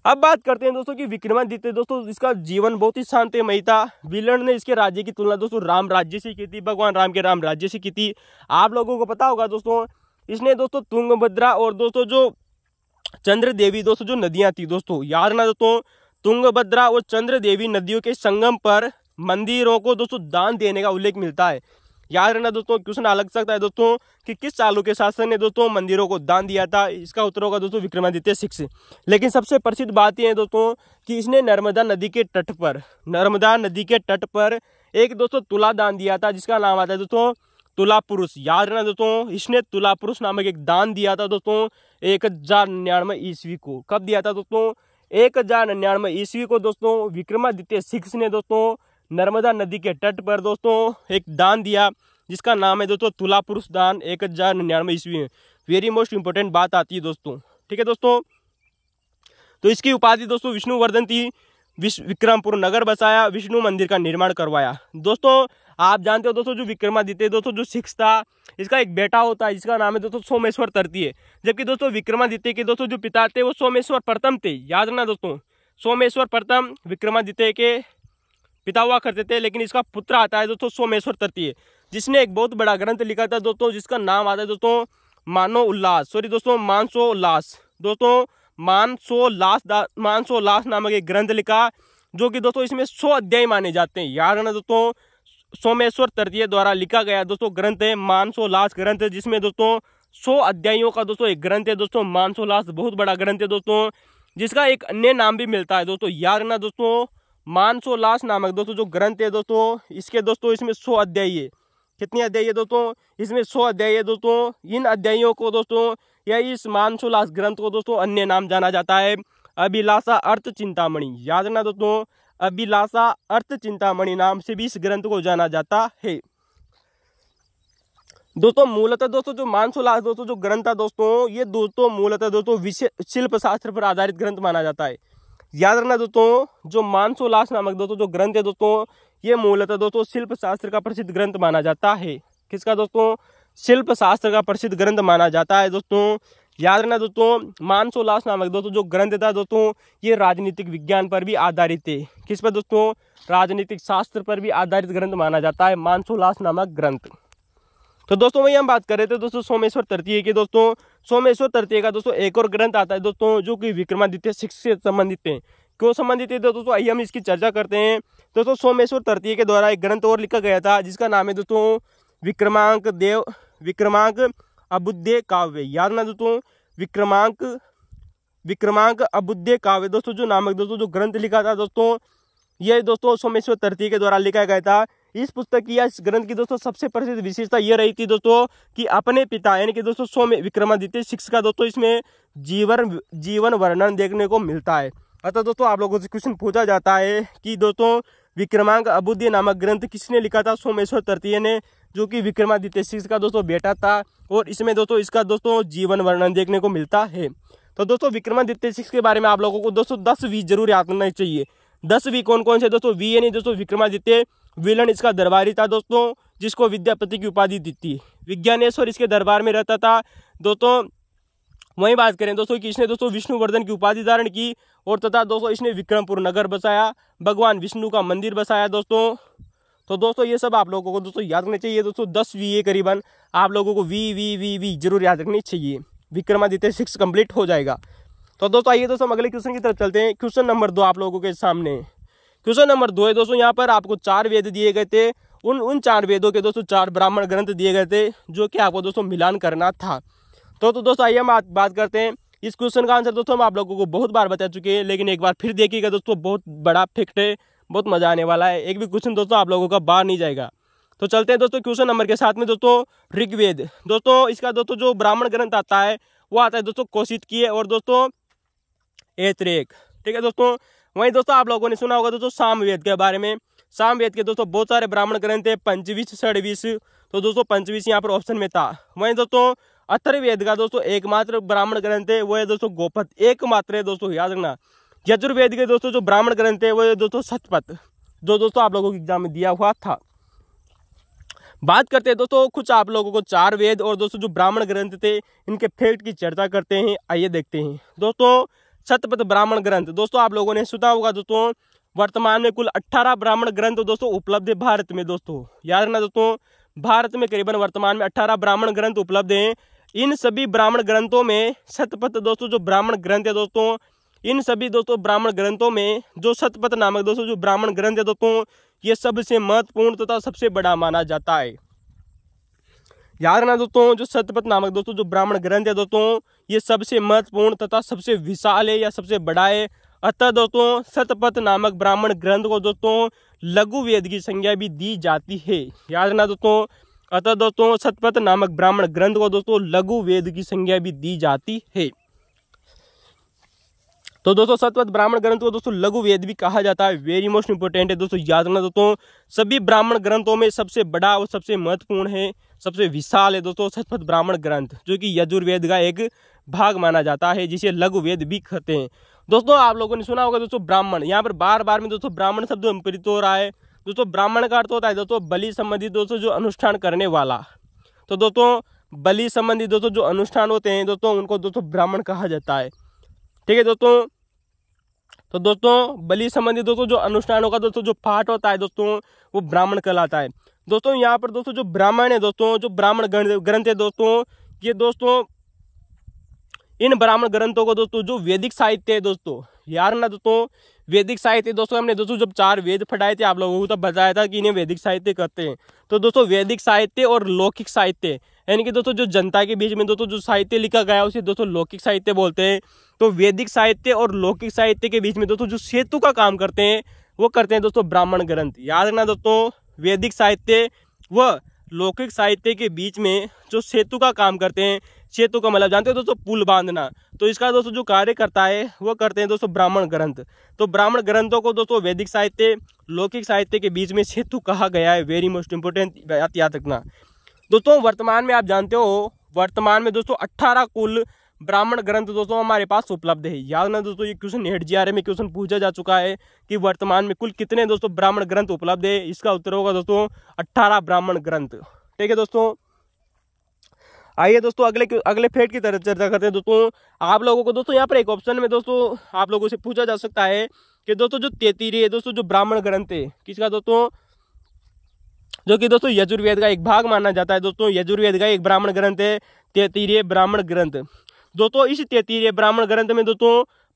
A: अब बात करते हैं दोस्तों कि विक्रमादित्य दोस्तों इसका जीवन बहुत ही शांतिमय था। विलन ने इसके राज्य की तुलना दोस्तों राम राज्य से की थी, भगवान राम के राम राज्य से की थी। आप लोगों को पता होगा दोस्तों, इसने दोस्तों तुंगभद्रा और दोस्तों जो चंद्र देवी दोस्तों जो नदियां थी दोस्तों, याद ना दोस्तों, तुंगभद्रा और चंद्र देवी नदियों के संगम पर मंदिरों को दोस्तों दान देने का उल्लेख मिलता है। याद रखना दोस्तों, क्वेश्चन आ लग सकता है दोस्तों कि किस चालुक्य शासक ने दोस्तों मंदिरों को दान दिया था। इसका उत्तर होगा दोस्तों विक्रमादित्य 6। लेकिन सबसे प्रसिद्ध बात यह है दोस्तों कि इसने नर्मदा नदी के तट पर एक दोस्तों तुला दान दिया था, जिसका नाम आता है दोस्तों तुला पुरुष। याद रखना दोस्तों, इसने तुला पुरुष नामक एक दान दिया था दोस्तों 1099 ईस्वी को। कब दिया था दोस्तों? 1099 ईस्वी को दोस्तों विक्रमादित्य 6 ने दोस्तों नर्मदा नदी के तट पर दोस्तों एक दान दिया, जिसका नाम है दोस्तों तुला पुरुष दान 1099 ईस्वी में। वेरी मोस्ट इंपोर्टेंट बात आती है दोस्तों, ठीक है दोस्तों। तो इसकी उपाधि दोस्तों विष्णुवर्धन थी। विक्रमपुर नगर बसाया, विष्णु मंदिर का निर्माण करवाया। दोस्तों आप जानते हो दोस्तों जो विक्रमादित्य दोस्तों जो 6 था, इसका एक बेटा होता है जिसका नाम है दोस्तों सोमेश्वर तृतीय। जबकि दोस्तों विक्रमादित्य के दोस्तों जो पिता थे वो सोमेश्वर प्रथम थे। याद रखना दोस्तों, सोमेश्वर प्रथम विक्रमादित्य के पिता हुआ करते थे। लेकिन इसका पुत्र आता है दोस्तों सोमेश्वर तृतीय, जिसने एक बहुत बड़ा ग्रंथ लिखा था दोस्तों, जिसका नाम आता है दोस्तों मानसोल्लास नामक एक ग्रंथ लिखा, जो कि दोस्तों इसमें 100 अध्याय माने जाते हैं। याद रखना दोस्तों, सोमेश्वर तृतीय द्वारा लिखा गया दोस्तों ग्रंथ है मानसोल्लास ग्रंथ, जिसमें दोस्तों 100 अध्यायों का दोस्तों एक ग्रंथ है दोस्तों मानसोल्लास। बहुत बड़ा ग्रंथ है दोस्तों, जिसका एक अन्य नाम भी मिलता है दोस्तों। याद रखना दोस्तों, मानसोल्लास नामक दोस्तों जो ग्रंथ है दोस्तों, इसके दोस्तों इसमें 100 अध्याय है। कितनी अध्याय है दोस्तों? इसमें 100 अध्याय है दोस्तों। इन अध्यायों को दोस्तों या इस मानसोल्लास ग्रंथ को दोस्तों अन्य नाम जाना जाता है अभिलाषा अर्थ चिंतामणि। याद रखना दोस्तों, अभिलाषा अर्थ चिंतामणि नाम से भी इस ग्रंथ को जाना जाता है दोस्तों। मूलतः दोस्तों जो मानसोल्लास दोस्तों जो ग्रंथ था दोस्तों, ये दोस्तों मूलतः दोस्तों शिल्प शास्त्र पर आधारित ग्रंथ माना जाता है। याद रखना दोस्तों, जो मानसोल्लास नामक दोस्तों जो ग्रंथ है दोस्तों, ये मूलतः दोस्तों शिल्प शास्त्र का प्रसिद्ध ग्रंथ माना जाता है। किसका दोस्तों? शिल्प शास्त्र का प्रसिद्ध ग्रंथ माना जाता है दोस्तों। याद रखना दोस्तों, मानसोल्लास नामक दोस्तों जो ग्रंथ था दोस्तों, ये राजनीतिक विज्ञान पर भी आधारित है। किस पर दोस्तों? राजनीतिक शास्त्र पर भी आधारित ग्रंथ माना जाता है मानसोल्लास नामक ग्रंथ। तो दोस्तों वही हम बात कर रहे थे दोस्तों सोमेश्वर तृतीय के। दोस्तों सोमेश्वर तृतीय का दोस्तों एक और ग्रंथ आता है दोस्तों, जो कि विक्रमादित्य 6 से संबंधित है। क्यों संबंधित है दोस्तों? आइए हम इसकी चर्चा करते हैं। दोस्तों सोमेश्वर तृतीय के द्वारा एक ग्रंथ और लिखा गया था, जिसका नाम है दोस्तों विक्रमांक अबुद्ध काव्य। याद ना दोस्तों, विक्रमांक अबुद्ध काव्य दोस्तों जो नामक दोस्तों जो ग्रंथ लिखा था दोस्तों, यह दोस्तों सोमेश्वर तृतीय के द्वारा लिखा गया था। इस पुस्तक की या इस ग्रंथ की दोस्तों सबसे प्रसिद्ध विशेषता यह रही थी दोस्तों कि अपने पिता यानी कि दोस्तों विक्रमादित्य 6 का दोस्तों इसमें जीवन वर्णन देखने को मिलता है। अतः दोस्तों आप लोगों से क्वेश्चन पूछा जाता है कि दोस्तों विक्रमांक अबुद्ध नामक ग्रंथ किसने लिखा था? सोमेश्वर तृतीय ने, जो कि विक्रमादित्य 6 का दोस्तों बेटा था। और इसमें दोस्तों इसका दोस्तों जीवन वर्णन देखने को मिलता है। तो दोस्तों विक्रमादित्य 6 के बारे में आप लोगों को दोस्तों 10 वी जरूर याद करना चाहिए। 10 वी कौन कौन से दोस्तों? वी यानी दोस्तों विक्रमादित्य, विलन इसका दरबारी था दोस्तों, जिसको विद्यापति की उपाधि दी थी। विज्ञानेश्वर इसके दरबार में रहता था दोस्तों। वहीं बात करें दोस्तों कि इसने दोस्तों विष्णुवर्धन की उपाधि धारण की, और तथा दोस्तों इसने विक्रमपुर नगर बसाया, भगवान विष्णु का मंदिर बसाया दोस्तों। तो दोस्तों ये सब आप लोगों को दोस्तों याद रखना चाहिए दोस्तों। 10 वी ए करीबन आप लोगों को वी जरूर याद रखनी चाहिए। विक्रमादित्य 6 कंप्लीट हो जाएगा। तो दोस्तों आइए दोस्तों अगले क्वेश्चन की तरफ चलते हैं। क्वेश्चन नंबर 2 आप लोगों के सामने। क्वेश्चन नंबर 2 है दोस्तों, यहाँ पर आपको 4 वेद दिए गए थे। उन 4 वेदों के दोस्तों 4 ब्राह्मण ग्रंथ दिए गए थे, जो कि आपको दोस्तों मिलान करना था। तो दोस्तों आइए हम बात करते हैं। इस क्वेश्चन का आंसर दोस्तों हम आप लोगों को बहुत बार बता चुके हैं, लेकिन एक बार फिर देखिएगा दोस्तों, बहुत बड़ा फैक्ट है, बहुत मजा आने वाला है। एक भी क्वेश्चन दोस्तों आप लोगों का बाहर नहीं जाएगा। तो चलते हैं दोस्तों क्वेश्चन नंबर के साथ में दोस्तों। ऋग्वेद दोस्तों, इसका दोस्तों जो ब्राह्मण ग्रंथ आता है वो आता है दोस्तों कौशिकी और दोस्तों ऐतरेय। ठीक है दोस्तों। वहीं दोस्तों आप लोगों ने सुना होगा दोस्तों सामवेद के बारे में। सामवेद के दोस्तों बहुत सारे ब्राह्मण ग्रंथ है, 25 षड्विश। तो दोस्तों 25 यहाँ पर ऑप्शन में था। वहीं दोस्तों अथर्ववेद का दोस्तों एकमात्र ब्राह्मण ग्रंथ है, वो है दोस्तों गोपथ, एकमात्र है दोस्तों, याद रखना। यजुर्वेद के दोस्तों जो ब्राह्मण ग्रंथ है वो है दोस्तों शतपथ, जो दोस्तों आप लोगों के एग्जाम में दिया हुआ था। बात करते हैं दोस्तों कुछ आप लोगों को 4 वेद और दोस्तों जो ब्राह्मण ग्रंथ थे इनके फैक्ट की चर्चा करते हैं। आइए देखते हैं दोस्तों। शतपथ ब्राह्मण ग्रंथ। दोस्तों आप लोगों ने सुना होगा दोस्तों, वर्तमान में कुल 18 ब्राह्मण ग्रंथ दोस्तों उपलब्ध है भारत में। दोस्तों याद रखना दोस्तों, भारत में करीबन वर्तमान में 18 ब्राह्मण ग्रंथ उपलब्ध हैं। इन सभी ब्राह्मण ग्रंथों में शतपथ दोस्तों जो ब्राह्मण ग्रंथ है दोस्तों, इन सभी दोस्तों ब्राह्मण ग्रंथों में जो शतपथ नामक दोस्तों जो ब्राह्मण ग्रंथ है दोस्तों, ये सबसे महत्वपूर्ण तथा सबसे बड़ा माना जाता है। याद रखना दोस्तों, जो शतपथ नामक दोस्तों जो ब्राह्मण ग्रंथ है दोस्तों, ये सबसे महत्वपूर्ण तथा सबसे विशाल है या सबसे बड़ा है। अतः दोस्तों शतपथ नामक ब्राह्मण ग्रंथ को दोस्तों लघु वेद की संज्ञा भी दी जाती है। याद रखना दोस्तों, अतः दोस्तों शतपथ नामक ब्राह्मण ग्रंथ को दोस्तों लघु वेद की संज्ञा भी दी जाती है। तो दोस्तों शतपथ ब्राह्मण ग्रंथ को दोस्तों लघु वेद भी कहा जाता है। वेरी मोस्ट इंपोर्टेंट है दोस्तों, याद रखना दोस्तों, सभी ब्राह्मण ग्रंथों में सबसे बड़ा और सबसे महत्वपूर्ण है, सबसे विशाल है दोस्तों शतपथ ब्राह्मण ग्रंथ, जो कि यजुर्वेद का एक भाग माना जाता है, जिसे लघु वेद भी कहते हैं। दोस्तों आप लोगों ने सुना होगा दोस्तों ब्राह्मण, यहाँ पर बार बार में दोस्तों ब्राह्मण शब्द प्रयुक्त हो रहा है। दोस्तों ब्राह्मण का अर्थ होता है दोस्तों बलि संबंधी दोस्तों जो अनुष्ठान करने वाला। तो दोस्तों बलि संबंधी दोस्तों जो अनुष्ठान होते हैं दोस्तों, उनको दोस्तों ब्राह्मण कहा जाता है। ठीक है दोस्तों, तो दोस्तों बलि संबंधी दोस्तों जो अनुष्ठानों का दोस्तों जो पाठ होता है दोस्तों, वो ब्राह्मण कहलाता है। दोस्तों यहाँ पर दोस्तों जो ब्राह्मण है दोस्तों, जो ब्राह्मण ग्रंथ है दोस्तों, ये दोस्तों इन ब्राह्मण ग्रंथों को दोस्तों जो वैदिक साहित्य है दोस्तों, यार ना दोस्तों वैदिक साहित्य दोस्तों, हमने दोस्तों जब 4 वेद पढ़ाए थे आप लोगों को तब बताया था कि इन्हें वैदिक साहित्य कहते हैं। तो दोस्तों वैदिक साहित्य और लौकिक साहित्य, यानी कि दोस्तों जो जनता के बीच में दोस्तों जो साहित्य लिखा गया उसे दोस्तों लौकिक साहित्य बोलते हैं। तो वैदिक साहित्य और लौकिक साहित्य के बीच में दोस्तों जो सेतु का काम करते हैं वो करते हैं दोस्तों ब्राह्मण ग्रंथ। याद रखना दोस्तों, वैदिक साहित्य व लौकिक साहित्य के बीच में जो सेतु का काम करते हैं, सेतु का मतलब जानते हो दोस्तों पुल बांधना, तो इसका दोस्तों जो कार्य करता है वो करते हैं दोस्तों ब्राह्मण ग्रंथ। तो ब्राह्मण ग्रंथों को दोस्तों वैदिक साहित्य लौकिक साहित्य के बीच में सेतु कहा गया है। वेरी मोस्ट इंपोर्टेंट बात याद रखना दोस्तों। वर्तमान में आप जानते हो, वर्तमान में दोस्तों 18 कुल ब्राह्मण ग्रंथ दोस्तों हमारे पास उपलब्ध है। याद ना दोस्तों, ये क्वेश्चन हेड जीआरए में क्वेश्चन पूछा जा चुका है कि वर्तमान में कुल कितने दोस्तों ब्राह्मण ग्रंथ उपलब्ध है। इसका उत्तर होगा दोस्तों 18 ब्राह्मण ग्रंथ। ठीक है दोस्तों, आइए दोस्तों अगले फैक्ट की तरफ चर्चा करते हैं। दोस्तों आप लोगों को दोस्तों यहाँ पर एक ऑप्शन में दोस्तों आप लोगों से पूछा जा सकता है कि दोस्तों जो तैत्तिरीय दोस्तों जो ब्राह्मण ग्रंथ है किसका दोस्तों, जो कि दोस्तों यजुर्वेद का एक भाग माना जाता है। दोस्तों यजुर्वेद का एक ब्राह्मण ग्रंथ है तैत्तिरीय ब्राह्मण ग्रंथ। दोस्तों इस तैत्तिरीय ब्राह्मण ग्रंथ में दोस्तों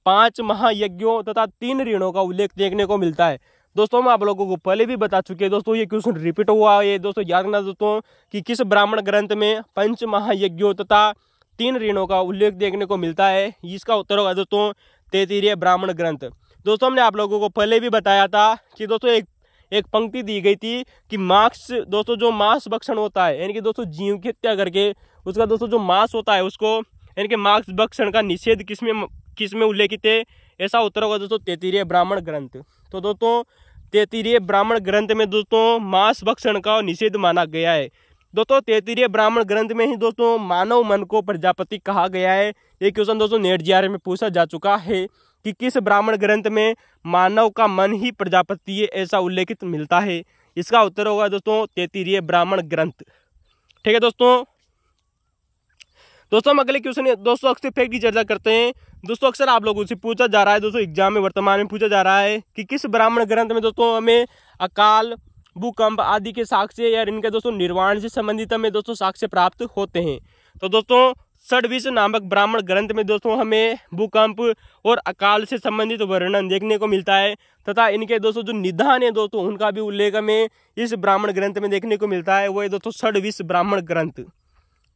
A: 5 महायज्ञों तथा 3 ऋणों का उल्लेख देखने को मिलता है। दोस्तों मैं आप लोगों को पहले भी बता चुके हैं दोस्तों, ये क्वेश्चन रिपीट हुआ है दोस्तों। याद रखना दोस्तों कि किस ब्राह्मण ग्रंथ में 5 महायज्ञों तथा 3 ऋणों का उल्लेख देखने को मिलता है। इसका उत्तर होगा दोस्तों तैत्तिरीय ब्राह्मण ग्रंथ। दोस्तों हमने आप लोगों को पहले भी बताया था कि दोस्तों एक पंक्ति दी गई थी कि मांस दोस्तों जो मांस भक्षण होता है, यानी कि दोस्तों जीव की हत्या करके उसका दोस्तों जो मांस होता है उसको, यानी कि मांस भक्षण का निषेध किसमें उल्लेखित है। ऐसा उत्तर होगा दोस्तों तैत्तिरीय ब्राह्मण ग्रंथ। तो दोस्तों तैत्तिरीय ब्राह्मण ग्रंथ में दोस्तों मांस भक्षण का निषेध माना गया है। दोस्तों तैत्तिरीय ब्राह्मण ग्रंथ में ही दोस्तों मानव मन को प्रजापति कहा गया है। ये क्वेश्चन दोस्तों नेट जीआरए में पूछा जा चुका है कि किस ब्राह्मण ग्रंथ में मानव का मन ही प्रजापति है, ऐसा उल्लेखित मिलता है। इसका उत्तर होगा दोस्तों तैत्तिरीय ब्राह्मण ग्रंथ। ठीक है दोस्तों, हम अगले क्वेश्चन दोस्तों अक्सर फैक्ट की चर्चा करते हैं। दोस्तों अक्सर आप लोगों से पूछा जा रहा है दोस्तों, एग्जाम में वर्तमान में पूछा जा रहा है कि किस ब्राह्मण ग्रंथ में दोस्तों हमें अकाल, भूकंप आदि के साक्ष्य या इनके दोस्तों निर्वाण से संबंधित हमें दोस्तों साक्ष्य प्राप्त होते हैं। तो दोस्तों षड्विश नामक ब्राह्मण ग्रंथ में दोस्तों हमें भूकंप और अकाल से संबंधित वर्णन देखने को मिलता है तथा इनके दोस्तों जो निदान है दोस्तों उनका भी उल्लेख हमें इस ब्राह्मण ग्रंथ में देखने को मिलता है। वो है दोस्तों षड्विश ब्राह्मण ग्रंथ।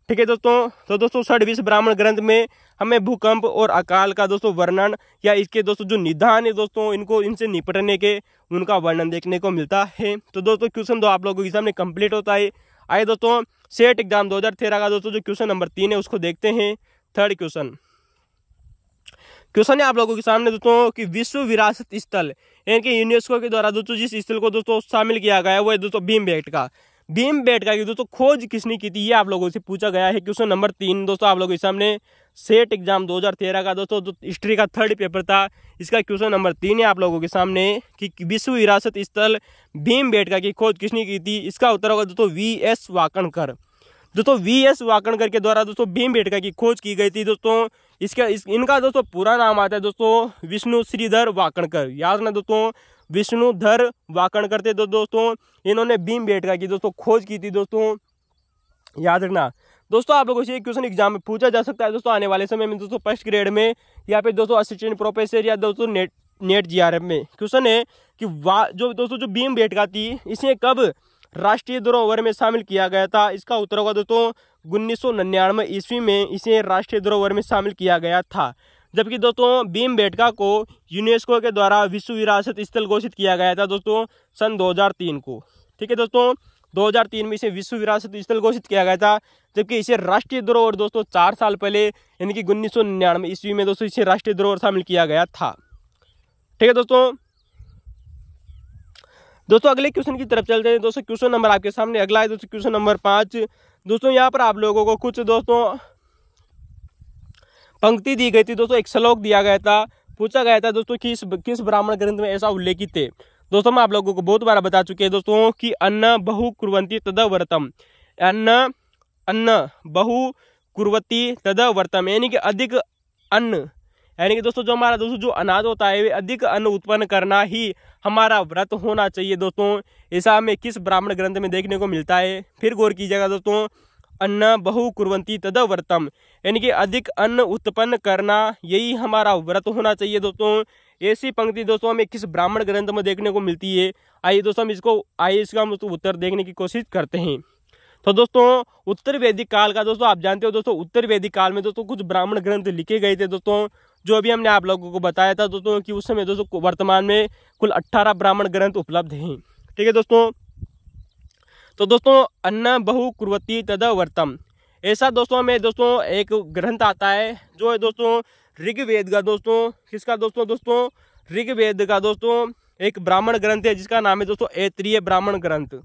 A: ठीक है दोस्तों, तो दोस्तों षड्विश ब्राह्मण ग्रंथ में हमें भूकंप और अकाल का दोस्तों वर्णन या इसके दोस्तों जो निदान है दोस्तों इनसे निपटने के उनका वर्णन देखने को मिलता है। तो दोस्तों क्वेश्चन तो आप लोगों के सामने कंप्लीट होता है। आइए दोस्तों सेट एग्जाम 2013 का दोस्तों जो क्वेश्चन नंबर 3 है उसको देखते हैं। थर्ड क्वेश्चन है आप लोगों के सामने दोस्तों कि विश्व विरासत स्थल यानी कि यूनेस्को के द्वारा दोस्तों जिस स्थल को दोस्तों शामिल किया गया है वो है दोस्तों भीमबेटका की दोस्तों खोज किसने की थी, ये आप लोगों से पूछा गया है। क्वेश्चन नंबर 3 दोस्तों आप लोगों के सामने सेट एग्जाम 2013 का दोस्तों जो हिस्ट्री का 3rd पेपर था, इसका क्वेश्चन नंबर 3 है आप लोगों के सामने कि विश्व विरासत स्थल भीमबेटका की खोज किसने की थी। इसका उत्तर होगा दोस्तों VS वाकणकर। दोस्तों वीएस वाकणकर के द्वारा दोस्तों भीमबेटका की खोज की गई थी दोस्तों। इनका दोस्तों पूरा नाम आता है दोस्तों विष्णु श्रीधर वाकणकर। याद रखना दोस्तों, विष्णुधर वाकणकर थे दोस्तों। इन्होंने भीमबेटका की दोस्तों खोज की थी दोस्तों, याद रखना दोस्तों। आप लोगों से एक क्वेश्चन एग्जाम में पूछा जा सकता है दोस्तों आने वाले समय में दोस्तों, फर्स्ट ग्रेड में या फिर दोस्तों असिस्टेंट प्रोफेसर या दोस्तों नेट जीआरएफ में क्वेश्चन है कि जो भीमबेटका थी इसे कब राष्ट्रीय धरोहर में शामिल किया गया था। इसका उत्तर होगा दोस्तों 1999 ईस्वी में इसे राष्ट्रीय धरोहर में शामिल किया गया था। जबकि दोस्तों भीमबेटका को यूनेस्को के द्वारा विश्व विरासत स्थल घोषित किया गया था दोस्तों सन 2003 को। ठीक है दोस्तों, 2003 में इसे विश्व विरासत स्थल घोषित किया गया था। जबकि इसे राष्ट्रीय धरोहर दोस्तों 4 साल पहले यानी कि 1999 ईस्वी में दोस्तों इसे राष्ट्रीय धरोहर शामिल किया गया था। ठीक है दोस्तों अगले क्वेश्चन की तरफ चलते हैं दोस्तों। क्वेश्चन नंबर आपके सामने अगला है दोस्तों, क्वेश्चन नंबर 5 दोस्तों। यहाँ पर आप लोगों को कुछ दोस्तों पंक्ति दी गई थी दोस्तों, एक श्लोक दिया गया था, पूछा गया था दोस्तों कि किस ब्राह्मण ग्रंथ में ऐसा उल्लेखित है। दोस्तों मैं आप लोगों को बहुत बार बता चुके हैं दोस्तों कि अन्न बहु कुर्वन्ति तदव्रतम, अन्न बहु कुर्वती तदव्रतम यानी कि अधिक अन्न, यानी कि दोस्तों जो हमारा दोस्तों जो अनाज होता है वे अधिक अन्न उत्पन्न करना ही हमारा व्रत होना चाहिए दोस्तों। ऐसा हमें किस ब्राह्मण ग्रंथ में देखने को मिलता है, फिर गौर कीजिएगा दोस्तों। अन्न बहु कुर्वन्ति तदव्रतम यानी कि अधिक अन्न उत्पन्न करना यही हमारा व्रत होना चाहिए दोस्तों। ऐसी पंक्ति दोस्तों हमें किस ब्राह्मण ग्रंथ में देखने को मिलती है। आइए दोस्तों हम इसका उत्तर देखने की कोशिश करते हैं। तो दोस्तों उत्तर वैदिक काल का दोस्तों आप जानते हो दोस्तों, उत्तर वैदिक काल में दोस्तों कुछ ब्राह्मण ग्रंथ लिखे गए थे दोस्तों, जो अभी हमने आप लोगों को बताया था दोस्तों कि उस समय दोस्तों वर्तमान में कुल 18 ब्राह्मण ग्रंथ उपलब्ध हैं। ठीक है दोस्तों, तो दोस्तों अन्न बहु कुर्वती तदव्रतम ऐसा दोस्तों हमें दोस्तों एक ग्रंथ आता है जो है दोस्तों ऋग्वेद का दोस्तों, किसका दोस्तों ऋग्वेद का दोस्तों एक ब्राह्मण ग्रंथ है जिसका नाम है दोस्तों ऐत्रीय ब्राह्मण ग्रंथ।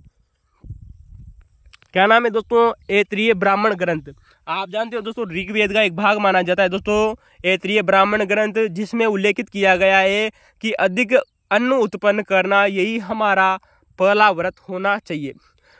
A: क्या नाम है दोस्तों? ऐत्रीय ब्राह्मण ग्रंथ। आप जानते हो दोस्तों ऋग्वेद का एक भाग माना जाता है दोस्तों ऐत्रीय ब्राह्मण ग्रंथ, जिसमें उल्लेखित किया गया है कि अधिक अन्न उत्पन्न करना यही हमारा पहला व्रत होना चाहिए।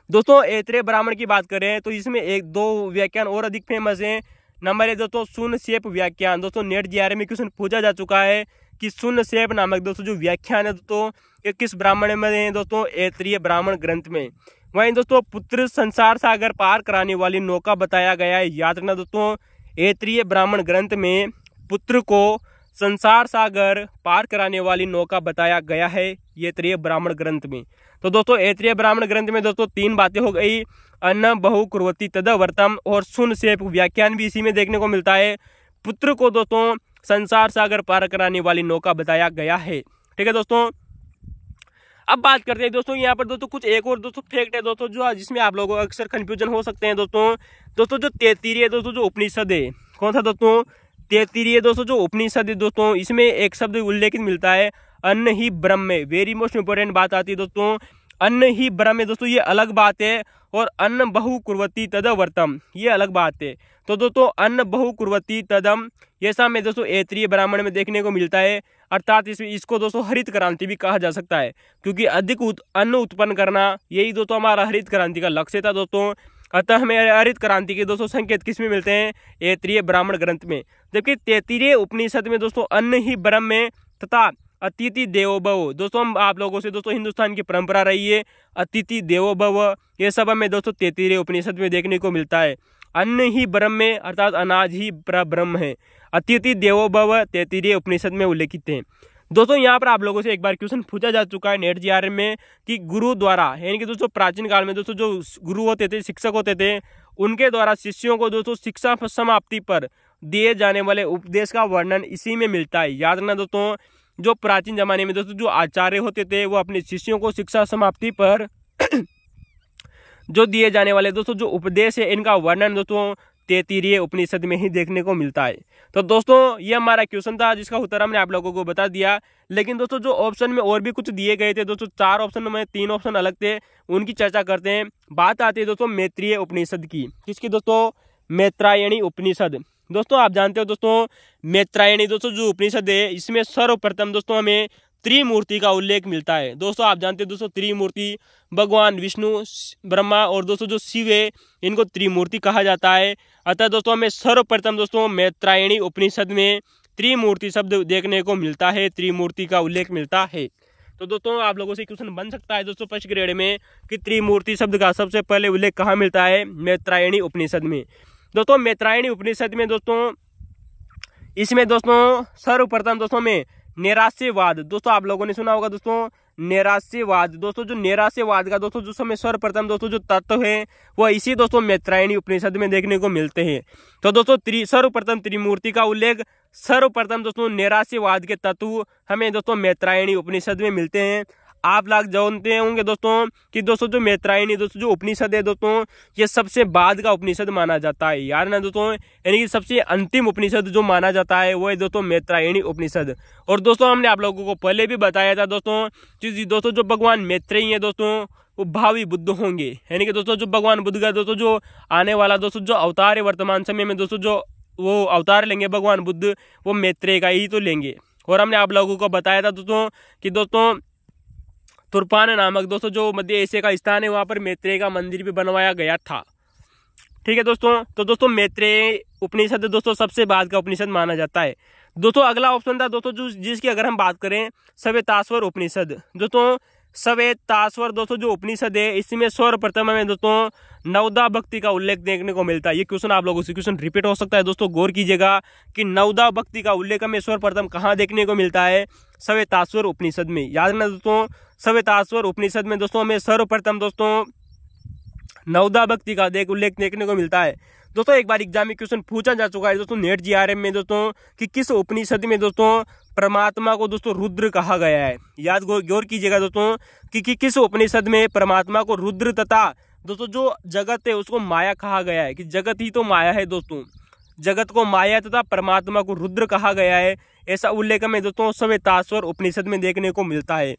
A: दोस्तों ऐत्रेय ब्राह्मण की बात करें तो इसमें 1-2 व्याख्यान और अधिक फेमस हैं। नंबर 1 दोस्तों शून्य शेप व्याख्यान। दोस्तों नेट जीआरएफ में क्वेश्चन पूछा जा चुका है कि शून्य शेप नामक दोस्तों जो व्याख्यान है दोस्तों ये किस ब्राह्मण में है दोस्तों? ऐत्रेय ब्राह्मण ग्रंथ में। वहीं दोस्तों पुत्र संसार सागर पार कराने वाली नौका बताया गया है। याद रखना दोस्तों ऐत्रेय ब्राह्मण ग्रंथ में पुत्र को संसार सागर पार कराने वाली नौका बताया गया है ऐत्रेय ब्राह्मण ग्रंथ में। तो दोस्तों ऐत्रेय ब्राह्मण ग्रंथ में दोस्तों 3 बातें हो गई, अन्न बहु कुर्वती तदव्रतम और शून्य शेप व्याख्यान भी इसी में देखने को मिलता है। पुत्र को दोस्तों संसार सागर पार कराने वाली नौका बताया गया है। ठीक है दोस्तों, अब बात करते हैं दोस्तों यहाँ पर दोस्तों कुछ एक और दोस्तों फैक्ट है दोस्तों जो जिसमें आप लोगों को अक्सर कंफ्यूजन हो सकते हैं दोस्तों जो तैत्तिरीय दोस्तों जो उपनिषद है, कौन सा दोस्तों? तैत्तिरीय दोस्तों जो उपनिषद है दोस्तों इसमें एक शब्द उल्लेखित मिलता है अन्न ही ब्रह्म। वेरी मोस्ट इंपोर्टेंट बात आती है दोस्तों, अन्न ही ब्रह्म है दोस्तों, ये अलग बात है, और अन्न बहु कुर्वती तदव्रतम ये अलग बात है। तो दोस्तों अन्न बहु कुर्वती तदम ये सब में दोस्तों ऐत्रेय ब्राह्मण में देखने को मिलता है, अर्थात इसको दोस्तों हरित क्रांति भी कहा जा सकता है, क्योंकि अधिक अन्न उत्पन्न करना यही दोस्तों हमारा हरित क्रांति का लक्ष्य था दोस्तों। अतः हमें हरित क्रांति के दोस्तों संकेत किस में मिलते हैं? ऐत्रेय ब्राह्मण ग्रंथ में। जबकि तैत्तिरीय उपनिषद में दोस्तों अन्न ही ब्रह्म में तथा अतिथि देवो भव, दोस्तों हम आप लोगों से दोस्तों हिंदुस्तान की परंपरा रही है अतिथि देवो भव, ये सब हमें दोस्तों तैत्तिरीय उपनिषद में देखने को मिलता है। अन्न ही ब्रह्म में अर्थात अनाज ही ब्रह्म है, अतिथि देवो भव तैत्तिरीय उपनिषद में उल्लेखित है। दोस्तों यहाँ पर आप लोगों से एक बार क्वेश्चन पूछा जा चुका है नेट जीआरएफ में कि गुरु द्वारा यानी कि दोस्तों प्राचीन काल में दोस्तों जो गुरु होते थे, शिक्षक होते थे, उनके द्वारा शिष्यों को दोस्तों शिक्षा समाप्ति पर दिए जाने वाले उपदेश का वर्णन इसी में मिलता है। याद रखना दोस्तों जो प्राचीन जमाने में दोस्तों जो आचार्य होते थे वो अपने शिष्यों को शिक्षा समाप्ति पर जो दिए जाने वाले दोस्तों जो उपदेश है इनका वर्णन दोस्तों तैत्तिरीय उपनिषद में ही देखने को मिलता है। तो दोस्तों ये हमारा क्वेश्चन था जिसका उत्तर हमने आप लोगों को बता दिया। लेकिन दोस्तों जो ऑप्शन में और भी कुछ दिए गए थे दोस्तों, 4 ऑप्शन में 3 ऑप्शन अलग थे, उनकी चर्चा करते हैं। बात आती है दोस्तों मैत्रेय उपनिषद की। किसकी दोस्तों? मैत्रायणी उपनिषद। दोस्तों आप जानते हो दोस्तों मैत्रायणी दोस्तों जो उपनिषद है इसमें सर्वप्रथम दोस्तों हमें त्रिमूर्ति का उल्लेख मिलता है। दोस्तों आप जानते हैं दोस्तों त्रिमूर्ति भगवान विष्णु, ब्रह्मा और दोस्तों जो शिव है, इनको त्रिमूर्ति कहा जाता है। अतः दोस्तों हमें सर्वप्रथम दोस्तों मैत्रायणी उपनिषद में त्रिमूर्ति शब्द देखने को मिलता है, त्रिमूर्ति का उल्लेख मिलता है। तो दोस्तों आप लोगों से क्वेश्चन बन सकता है दोस्तों फर्स्ट ग्रेड में कि त्रिमूर्ति शब्द का सबसे पहले उल्लेख कहाँ मिलता है? मैत्रायणी उपनिषद में। दोस्तों मैत्रायणी उपनिषद में दोस्तों इसमें दोस्तों सर्वप्रथम दोस्तों में नैराश्यवाद, दोस्तों आप लोगों ने सुना होगा दोस्तों नैराश्यवाद। दोस्तों जो नैराश्यवाद का दोस्तों जो समय सर्वप्रथम दोस्तों जो तत्व है वो इसी दोस्तों मैत्रायणी उपनिषद में देखने को मिलते हैं। तो दोस्तों सर्वप्रथम त्रिमूर्ति का उल्लेख, सर्वप्रथम दोस्तों नैराश्यवाद के तत्व हमें दोस्तों मैत्रायणी उपनिषद में मिलते हैं। आप लोग जानते होंगे दोस्तों कि दोस्तों जो मैत्रायणी दोस्तों जो उपनिषद है दोस्तों ये सबसे बाद का उपनिषद माना जाता है, यार ना दोस्तों, यानी कि सबसे अंतिम उपनिषद जो माना जाता है वो है दोस्तों मैत्रायणी उपनिषद। और दोस्तों हमने आप लोगों को पहले भी बताया था दोस्तों कि दोस्तों जो भगवान मैत्रेयी है दोस्तों वो भावी बुद्ध होंगे, यानी कि दोस्तों जो भगवान बुद्ध का दोस्तों जो आने वाला दोस्तों जो अवतार है वर्तमान समय में दोस्तों जो वो अवतार लेंगे भगवान बुद्ध वो मैत्रेय का ही तो लेंगे। और हमने आप लोगों को बताया था दोस्तों कि दोस्तों तुर्पान नामक दोस्तों जो मध्य एशिया का स्थान है वहाँ पर मैत्रेय का मंदिर भी बनवाया गया था। ठीक है दोस्तों, तो दोस्तों मैत्रेय उपनिषद दोस्तों सबसे बाद का उपनिषद माना जाता है। दोस्तों अगला ऑप्शन था दोस्तों जो जिसकी अगर हम बात करें श्वेताश्वर उपनिषद। दोस्तों श्वेताश्वर दोस्तों जो उपनिषद है इसमें सर्वप्रथम हमें दोस्तों नवदा भक्ति का उल्लेख देखने को मिलता है। ये क्वेश्चन आप लोगों से क्वेश्चन रिपीट हो सकता है दोस्तों, गौर कीजिएगा कि नवदा भक्ति का उल्लेख हमें सर्वप्रथम कहाँ देखने को मिलता है? श्वेताश्वर उपनिषद में। याद रखना दोस्तों श्वेताश्वर उपनिषद में दोस्तों हमें सर्वप्रथम दोस्तों नवदा भक्ति का उल्लेख देखने को मिलता है। दोस्तों एक बार एग्जाम में क्वेश्चन पूछा जा चुका है दोस्तों नेट जीआरएम में दोस्तों कि किस उपनिषद में दोस्तों परमात्मा को दोस्तों रुद्र कहा गया है। याद गौर कीजिएगा दोस्तों कि किस उपनिषद में परमात्मा को रुद्र तथा दोस्तों जो जगत है उसको माया कहा गया है, कि जगत ही तो माया है दोस्तों, जगत को माया तथा परमात्मा को रुद्र कहा गया है। ऐसा उल्लेख हमें दोस्तों श्वेताश्वर उपनिषद में देखने को मिलता है।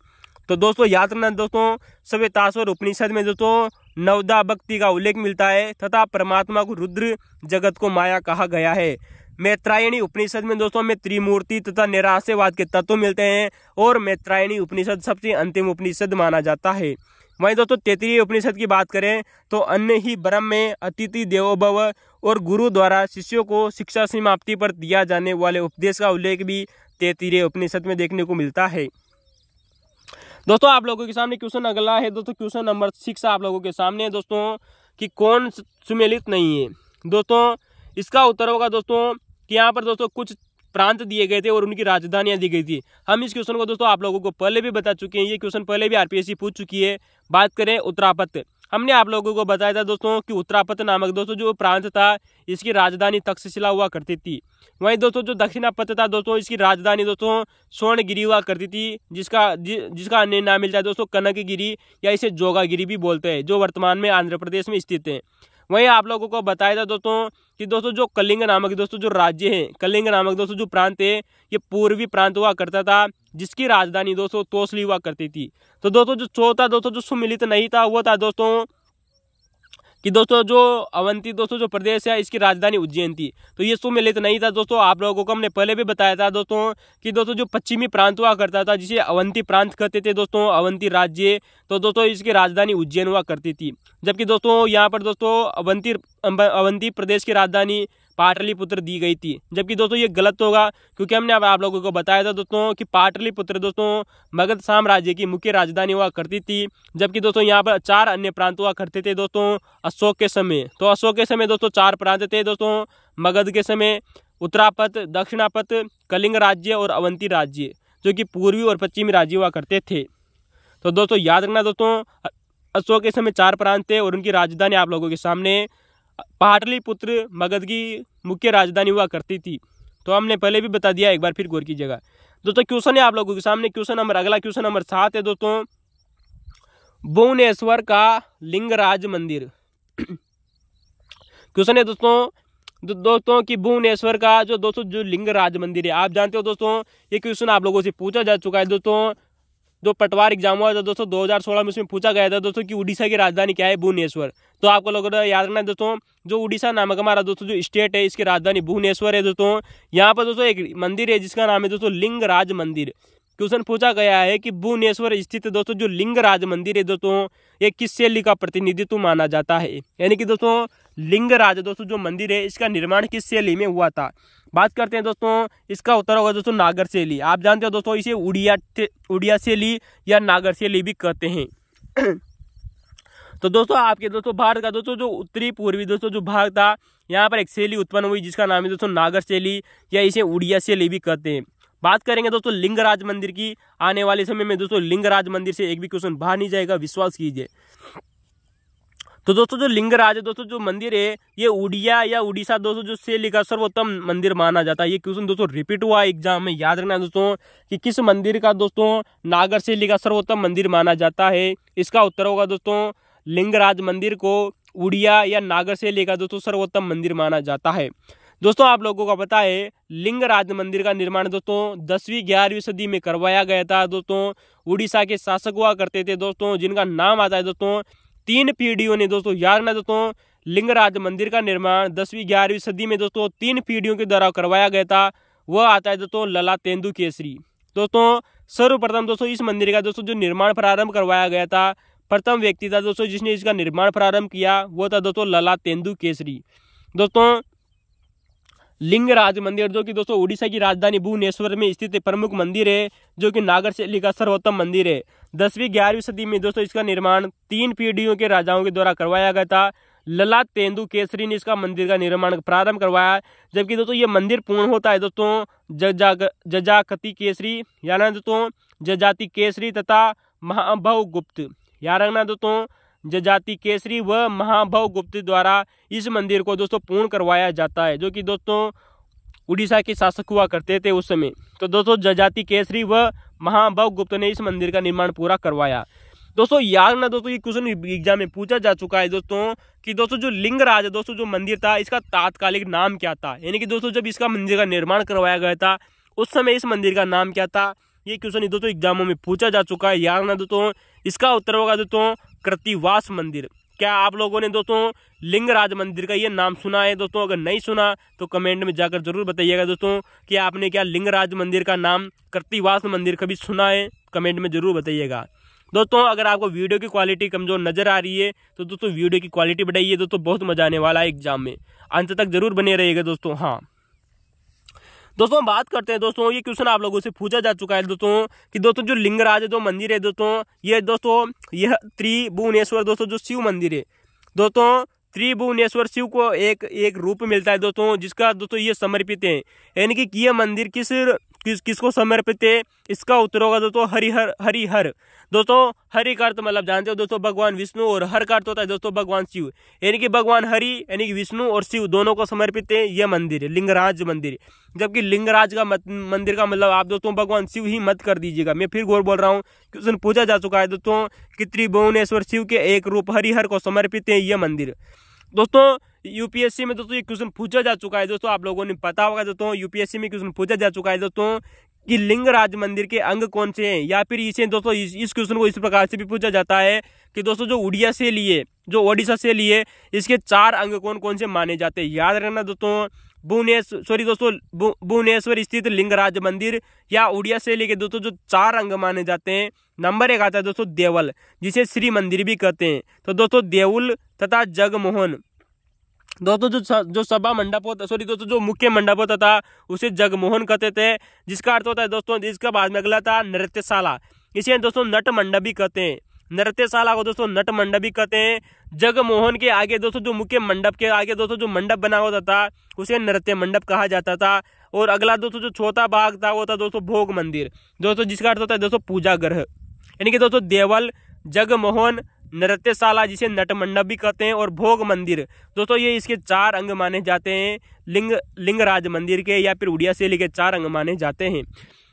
A: तो दोस्तों याद रखना दोस्तों श्वेताश्वर उपनिषद में दोस्तों नवदा भक्ति का उल्लेख मिलता है तथा परमात्मा को रुद्र, जगत को माया कहा गया है। मैत्रायणी उपनिषद में दोस्तों हमें त्रिमूर्ति तथा निराश्यवाद के तत्व मिलते हैं और मैत्रायणी उपनिषद सबसे अंतिम उपनिषद माना जाता है। वहीं दोस्तों तैत्तिरीय उपनिषद की बात करें तो अन्य ही ब्रह्म में अतिथि देवो भव और गुरु द्वारा शिष्यों को शिक्षा समाप्ति पर दिया जाने वाले उपदेश का उल्लेख भी तैत्तिरीय उपनिषद में देखने को मिलता है। दोस्तों आप लोगों के सामने क्वेश्चन अगला है दोस्तों, क्वेश्चन नंबर 6 आप लोगों के सामने है दोस्तों कि कौन सुमेलित नहीं है। दोस्तों इसका उत्तर होगा दोस्तों कि यहाँ पर दोस्तों कुछ प्रांत दिए गए थे और उनकी राजधानियां दी गई थी। हम इस क्वेश्चन को दोस्तों आप लोगों को पहले भी बता चुके हैं, ये क्वेश्चन पहले भी आरपीएससी पूछ चुकी है। बात करें उत्तरापत, हमने आप लोगों को बताया था दोस्तों कि उत्तरापत नामक दोस्तों जो प्रांत था इसकी राजधानी तक्षशिला हुआ करती थी। वहीं दोस्तों जो दक्षिणापत था दोस्तों इसकी राजधानी दोस्तों स्वर्णगिरी हुआ करती थी, जिसका अन्य नाम मिलता है दोस्तों कनकगिरी या इसे जोगागिरी भी बोलते हैं, जो वर्तमान में आंध्र प्रदेश में स्थित है। वहीं आप लोगों को बताया था दोस्तों कि दोस्तों जो कलिंग नामक दोस्तों जो राज्य है, कलिंग नामक दोस्तों जो प्रांत है ये पूर्वी प्रांत हुआ करता था, जिसकी राजधानी दोस्तों तोसली हुआ करती थी। तो दोस्तों जो चौथा दोस्तों जो सुमिलित नहीं था वो था दोस्तों कि दोस्तों जो अवंती दोस्तों जो प्रदेश है इसकी राजधानी उज्जैन थी, तो ये सुमेलित नहीं था दोस्तों। आप लोगों को हमने पहले भी बताया था दोस्तों कि दोस्तों जो पश्चिमी प्रांत हुआ करता था जिसे अवंती प्रांत कहते थे दोस्तों, अवंती राज्य, तो दोस्तों इसकी राजधानी उज्जैन हुआ करती थी। जबकि दोस्तों यहाँ पर दोस्तों अवंती प्रदेश की राजधानी पाटलिपुत्र दी गई थी, जबकि दोस्तों ये गलत होगा क्योंकि हमने आप लोगों को बताया था दोस्तों कि पाटलिपुत्र दोस्तों मगध साम्राज्य की मुख्य राजधानी हुआ करती थी। जबकि दोस्तों यहाँ पर 4 अन्य प्रांत हुआ करते थे दोस्तों अशोक के समय। तो अशोक के समय दोस्तों 4 प्रांत थे दोस्तों, मगध के समय उत्तरापत, दक्षिणापत, कलिंग राज्य और अवंती राज्य, जो कि पूर्वी और पश्चिमी राज्य हुआ करते थे। तो दोस्तों याद रखना दोस्तों अशोक के समय 4 प्रांत थे और उनकी राजधानी आप लोगों के सामने पाटलिपुत्र मगध की मुख्य राजधानी हुआ करती थी। तो हमने पहले भी बता दिया, एक बार फिर गौर कीजिएगा। दोस्तों क्वेश्चन है आप लोगों के सामने, अगला क्वेश्चन नंबर 7 है दोस्तों भुवनेश्वर का लिंगराज मंदिर। क्वेश्चन है दोस्तों कि भुवनेश्वर का जो लिंगराज मंदिर है, आप जानते हो दोस्तों ये क्वेश्चन आप लोगों से पूछा जा चुका है दोस्तों। जो पटवार एग्जाम हुआ था दोस्तों 2016 में, उसमें पूछा गया था दोस्तों कि उड़ीसा की राजधानी क्या है? भुवनेश्वर। तो आपको लोगों को याद रखना है दोस्तों जो उड़ीसा नामक हमारा दोस्तों जो स्टेट है इसकी राजधानी भुवनेश्वर है दोस्तों। यहाँ पर दोस्तों एक मंदिर है जिसका नाम है दोस्तों लिंगराज मंदिर। क्वेश्चन पूछा गया है कि भुवनेश्वर स्थित दोस्तों जो लिंगराज मंदिर है दोस्तों, ये किस शैली का प्रतिनिधित्व माना जाता है। यानी कि दोस्तों लिंगराज दोस्तों जो मंदिर है, इसका निर्माण किस शैली में हुआ था। बात करते हैं दोस्तों, इसका उत्तर होगा दोस्तों नागर शैली। आप जानते हो दोस्तों, इसे उड़िया शैली या नागर शैली भी कहते हैं। तो दोस्तों आपके दोस्तों भारत का दोस्तों जो उत्तरी पूर्वी दोस्तों जो भाग था, यहाँ पर एक शैली उत्पन्न हुई जिसका नाम है दोस्तों नागर शैली या इसे उड़िया शैली भी कहते हैं। बात करेंगे दोस्तों लिंगराज मंदिर की, आने वाले समय में दोस्तों लिंगराज मंदिर से एक भी क्वेश्चन बाहर नहीं जाएगा, विश्वास कीजिए। तो दोस्तों जो लिंगराज है दोस्तों जो मंदिर है, ये उड़िया या उड़ीसा दोस्तों जो शैली का सर्वोत्तम मंदिर माना जाता है। ये क्वेश्चन दोस्तों रिपीट हुआ एग्जाम में, याद रखना दोस्तों कि किस मंदिर का दोस्तों नागर शैली का सर्वोत्तम मंदिर माना जाता है। इसका उत्तर होगा दोस्तों लिंगराज मंदिर को उड़िया या नागर शैली का दोस्तों सर्वोत्तम मंदिर माना जाता है। दोस्तों आप लोगों को पता है लिंगराज मंदिर का निर्माण दोस्तों 10वीं-11वीं सदी में करवाया गया था। दोस्तों उड़ीसा के शासक हुआ करते थे दोस्तों, जिनका नाम आता है दोस्तों 3 पीढ़ियों ने दोस्तों, याद रखना दोस्तों लिंगराज मंदिर का निर्माण 10वीं-11वीं सदी में दोस्तों 3 पीढ़ियों के द्वारा करवाया गया था। वह आता है दोस्तों लला तेंदु केसरी। दोस्तों सर्वप्रथम दोस्तों इस मंदिर का दोस्तों जो निर्माण प्रारंभ करवाया गया था, प्रथम व्यक्ति था दोस्तों जिसने इसका निर्माण प्रारंभ किया, वो था दोस्तों लला तेंदु केसरी। दोस्तों लिंगराज मंदिर जो कि दोस्तों उड़ीसा की राजधानी भुवनेश्वर में स्थित प्रमुख मंदिर है, जो कि नागर शैली का सर्वोत्तम मंदिर है। 10वीं-11वीं सदी में दोस्तों इसका निर्माण 3 पीढ़ियों के राजाओं के द्वारा करवाया गया था। लला तेंदु केसरी ने इसका मंदिर का निर्माण प्रारंभ करवाया, जबकि दोस्तों ये मंदिर पूर्ण होता है दोस्तों जजाकति केसरी, यानी दोस्तों जजाति केसरी तथा महाभव गुप्त, याद रखना दोस्तों जजाति केसरी व महाभव गुप्त द्वारा इस मंदिर को दोस्तों पूर्ण करवाया जाता है, जो कि दोस्तों उड़ीसा के शासक हुआ करते थे उस समय। तो दोस्तों जजाति केसरी व महाभव गुप्त ने इस मंदिर का निर्माण पूरा करवाया। दोस्तों याद रखना दोस्तों ये क्वेश्चन एग्जाम में पूछा जा चुका है दोस्तों कि दोस्तों जो लिंगराज दोस्तों जो मंदिर था, इसका तात्कालिक नाम क्या था। यानी कि दोस्तों जब इसका मंदिर का निर्माण करवाया गया था उस समय इस मंदिर का नाम क्या था, ये क्वेश्चन दोस्तों एग्जामों में पूछा जा चुका है। याद रखना दोस्तों इसका उत्तर होगा दोस्तों कृत्तिवास मंदिर। क्या आप लोगों ने दोस्तों लिंगराज मंदिर का ये नाम सुना है दोस्तों? अगर नहीं सुना तो कमेंट में जाकर जरूर बताइएगा दोस्तों कि आपने क्या लिंगराज मंदिर का नाम कृत्तिवास मंदिर कभी सुना है, कमेंट में जरूर बताइएगा। दोस्तों अगर आपको वीडियो की क्वालिटी कमजोर नजर आ रही है तो दोस्तों वीडियो की क्वालिटी बढ़ाइए दोस्तों, बहुत मजा आने वाला है एग्जाम में, अंत तक जरूर बने रहिएगा दोस्तों। हाँ दोस्तों बात करते हैं दोस्तों, ये क्वेश्चन आप लोगों से पूछा जा चुका है दोस्तों कि दोस्तों जो लिंगराज जो मंदिर है दोस्तों, ये दोस्तों यह त्रिभुवनेश्वर दोस्तों जो शिव मंदिर है दोस्तों, त्रिभुवनेश्वर शिव को एक रूप मिलता है दोस्तों, जिसका दोस्तों ये समर्पित है। यानी कि यह मंदिर किसको समर्पित है, इसका उत्तर होगा दोस्तों हरिहर। दोस्तों हरि का अर्थ मतलब जानते हो दोस्तों भगवान विष्णु, और हर का अर्थ होता है दोस्तों भगवान शिव। यानी कि भगवान हरि यानी कि विष्णु और शिव दोनों को समर्पित है यह मंदिर, लिंगराज मंदिर। जबकि लिंगराज का मंदिर का मतलब आप दोस्तों भगवान शिव ही मत कर दीजिएगा, मैं फिर गौर बोल रहा हूँ। क्वेश्चन पूछा जा चुका है दोस्तों कि त्रिभुवनेश्वर शिव के एक रूप हरिहर को समर्पित है यह मंदिर। दोस्तों यूपीएससी में दोस्तों ये क्वेश्चन पूछा जा चुका है दोस्तों, आप लोगों ने पता होगा दोस्तों यूपीएससी में क्वेश्चन पूछा जा चुका है दोस्तों कि लिंगराज मंदिर के अंग कौन से हैं, या फिर इसे दोस्तों इस क्वेश्चन को इस प्रकार से भी पूछा जाता है कि दोस्तों जो उड़िया से लिए जो ओडिशा से लिए इसके 4 अंग कौन कौन से माने जाते हैं। याद रखना दोस्तों भुवनेश्वर स्थित लिंगराज मंदिर या उड़िया से लेके दोस्तों जो 4 अंग माने जाते हैं। नंबर 1 आता है दोस्तों देवल, जिसे श्री मंदिर भी कहते हैं। तो दोस्तों देउल तथा जगमोहन, दोस्तों जो सभा मंडप होता दोस्तों जो मुख्य मंडप होता था उसे जगमोहन कहते थे, जिसका अर्थ होता है दोस्तों, इसका बाद में अगला था नृत्यशाला, इसे दोस्तों नट मंडप भी कहते हैं। नृत्यशाला को दोस्तों नट मंडप भी कहते हैं। जगमोहन के आगे दोस्तों जो मुख्य मंडप के आगे दोस्तों जो मंडप बना होता था उसे नृत्य मंडप कहा जाता था। और अगला दोस्तों जो छोटा भाग था वो था दोस्तों भोग मंदिर, दोस्तों जिसका अर्थ होता है दोस्तों पूजा गृह। यानी कि दोस्तों देवल, जगमोहन, नृत्यशाला जिसे नट मंडप भी कहते हैं, और भोग मंदिर, दोस्तों ये इसके 4 अंग माने जाते हैं लिंगराज मंदिर के, या फिर उड़िया शैली के 4 अंग माने जाते हैं।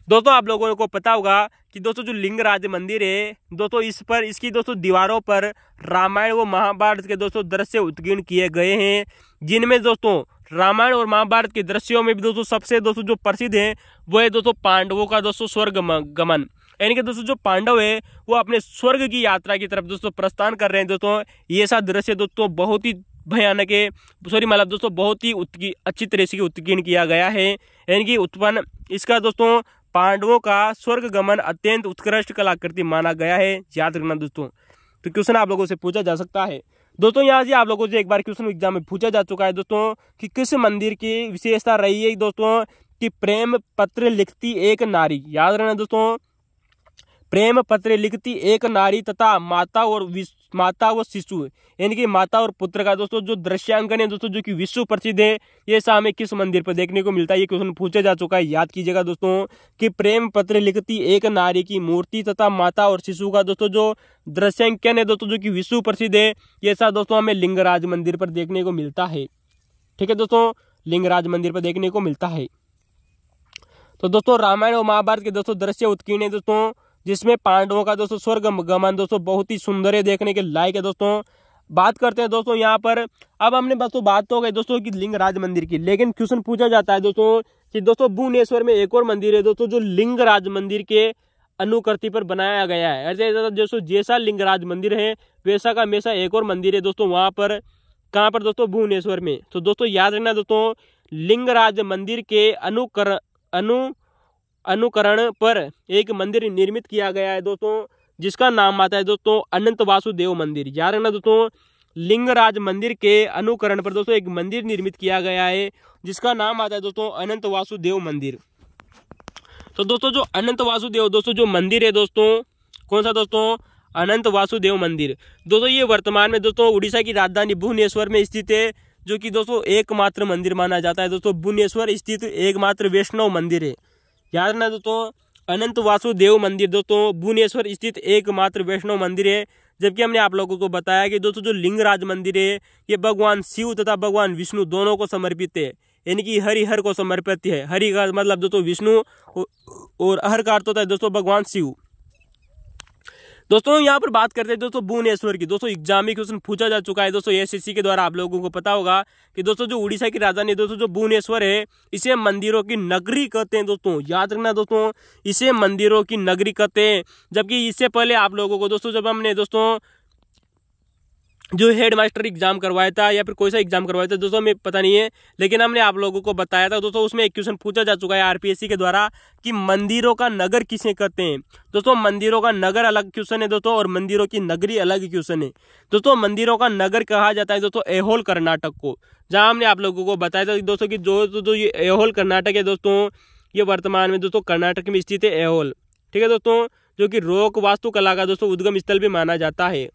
A: दोस्तों आप लोगों को पता होगा कि दोस्तों जो लिंगराज मंदिर है दोस्तों इसकी दोस्तों दीवारों पर रामायण व महाभारत के दोस्तों दृश्य उत्कीर्ण किए गए हैं, जिनमें दोस्तों रामायण और महाभारत के दृश्यों में भी दोस्तों सबसे दोस्तों जो प्रसिद्ध है वो है दोस्तों पांडवों का दोस्तों स्वर्ग गमन। यानी कि दोस्तों जो पांडव है वो अपने स्वर्ग की यात्रा की तरफ दोस्तों प्रस्थान कर रहे हैं दोस्तों। ये सा दृश्य दोस्तों बहुत ही भयानक है, मतलब दोस्तों बहुत ही अच्छी तरह से उत्कीर्ण किया गया है। यानी कि उत्पन्न इसका दोस्तों पांडवों का स्वर्ग गमन अत्यंत उत्कृष्ट कलाकृति माना गया है। याद रखना दोस्तों। तो क्वेश्चन आप लोगों से पूछा जा सकता है दोस्तों। यहाँ से आप लोगों से एक बार क्वेश्चन एग्जाम में पूछा जा चुका है दोस्तों कि किस मंदिर की विशेषता रही है दोस्तों कि प्रेम पत्र लिखती एक नारी। याद रखना दोस्तों, प्रेम पत्र लिखती एक नारी तथा माता व शिशु यानी कि माता और पुत्र का दोस्तों जो दृश्यांकन है दोस्तों जो कि विश्व प्रसिद्ध है, ये हमें किस मंदिर पर देखने को मिलता है। ये क्वेश्चन पूछा जा चुका है। याद कीजिएगा दोस्तों कि प्रेम पत्र लिखती एक नारी की मूर्ति तथा माता और शिशु का दोस्तों जो दृश्यांकन है दोस्तों जो कि विश्व प्रसिद्ध है, ये सब दोस्तों हमें लिंगराज मंदिर पर देखने को मिलता है। ठीक है दोस्तों, लिंगराज मंदिर पर देखने को मिलता है। तो दोस्तों रामायण और महाभारत के दोस्तों दृश्य उत्कीर्ण है दोस्तों, जिसमें पांडवों का दोस्तों स्वर्ग गमन दोस्तों बहुत ही सुंदर है, देखने के लायक है दोस्तों। बात करते हैं दोस्तों यहाँ पर। अब हमने दोस्तों बात तो हो गई दोस्तों कि लिंगराज मंदिर की, लेकिन क्वेश्चन पूछा जाता है दोस्तों कि दोस्तों भुवनेश्वर में एक और मंदिर है दोस्तों जो लिंगराज मंदिर के अनुकृति पर बनाया गया है। ऐसे जैसा लिंगराज मंदिर है वैसा का वैसा एक और मंदिर है दोस्तों वहां पर। कहाँ पर दोस्तों? भुवनेश्वर में। तो दोस्तों याद रखना दोस्तों, लिंगराज मंदिर के अनुकरण पर एक मंदिर निर्मित किया गया है दोस्तों, जिसका नाम आता है दोस्तों अनंत वासुदेव मंदिर। याद रखना दोस्तों, लिंगराज मंदिर के अनुकरण पर दोस्तों एक मंदिर निर्मित किया गया है जिसका नाम आता है दोस्तों अनंत वासुदेव मंदिर। तो दोस्तों जो अनंत वासुदेव दोस्तों जो मंदिर है दोस्तों, कौन सा दोस्तों? अनंत वासुदेव मंदिर। दोस्तों ये वर्तमान में दोस्तों उड़ीसा की राजधानी भुवनेश्वर में स्थित है, जो कि दोस्तों एकमात्र मंदिर माना जाता है दोस्तों। भुवनेश्वर स्थित एकमात्र वैष्णव मंदिर है। याद रखना दोस्तों, अनंत वासुदेव मंदिर दोस्तों भुवनेश्वर स्थित एकमात्र वैष्णव मंदिर है। जबकि हमने आप लोगों को बताया कि दोस्तों जो लिंगराज मंदिर है ये भगवान शिव तथा भगवान विष्णु दोनों को समर्पित है, यानी कि हरिहर को समर्पित है। हरि का मतलब दोस्तों विष्णु और हर का अर्थ होता है दोस्तों भगवान शिव। दोस्तों यहाँ पर बात करते हैं दोस्तों भुवनेश्वर की। दोस्तों एग्जाम में क्वेश्चन पूछा जा चुका है दोस्तों एसएससी के द्वारा। आप लोगों को पता होगा कि दोस्तों जो उड़ीसा की राजधानी दोस्तों जो भुवनेश्वर है, इसे मंदिरों की नगरी कहते हैं दोस्तों। याद रखना दोस्तों, इसे मंदिरों की नगरी कहते हैं। जबकि इससे पहले आप लोगों को दोस्तों जब हमने दोस्तों जो हेडमास्टर एग्जाम करवाया था या फिर कोई सा एग्जाम करवाया था दोस्तों हमें पता नहीं है, लेकिन हमने आप लोगों को बताया था दोस्तों, उसमें एक क्वेश्चन पूछा जा चुका है आरपीएससी के द्वारा कि मंदिरों का नगर किसे कहते हैं। दोस्तों मंदिरों का नगर अलग क्वेश्चन है दोस्तों और मंदिरों की नगरी अलग क्वेश्चन है दोस्तों। मंदिरों का नगर कहा जाता है दोस्तों ऐहोल कर्नाटक को, जहां हमने आप लोगों को बताया था दोस्तों कि जो ये ऐहोल कर्नाटक है दोस्तों, ये वर्तमान में दोस्तों कर्नाटक में स्थित है ऐहोल। ठीक है दोस्तों, जो कि रोक वास्तुकला का दोस्तों उद्गम स्थल भी माना जाता है।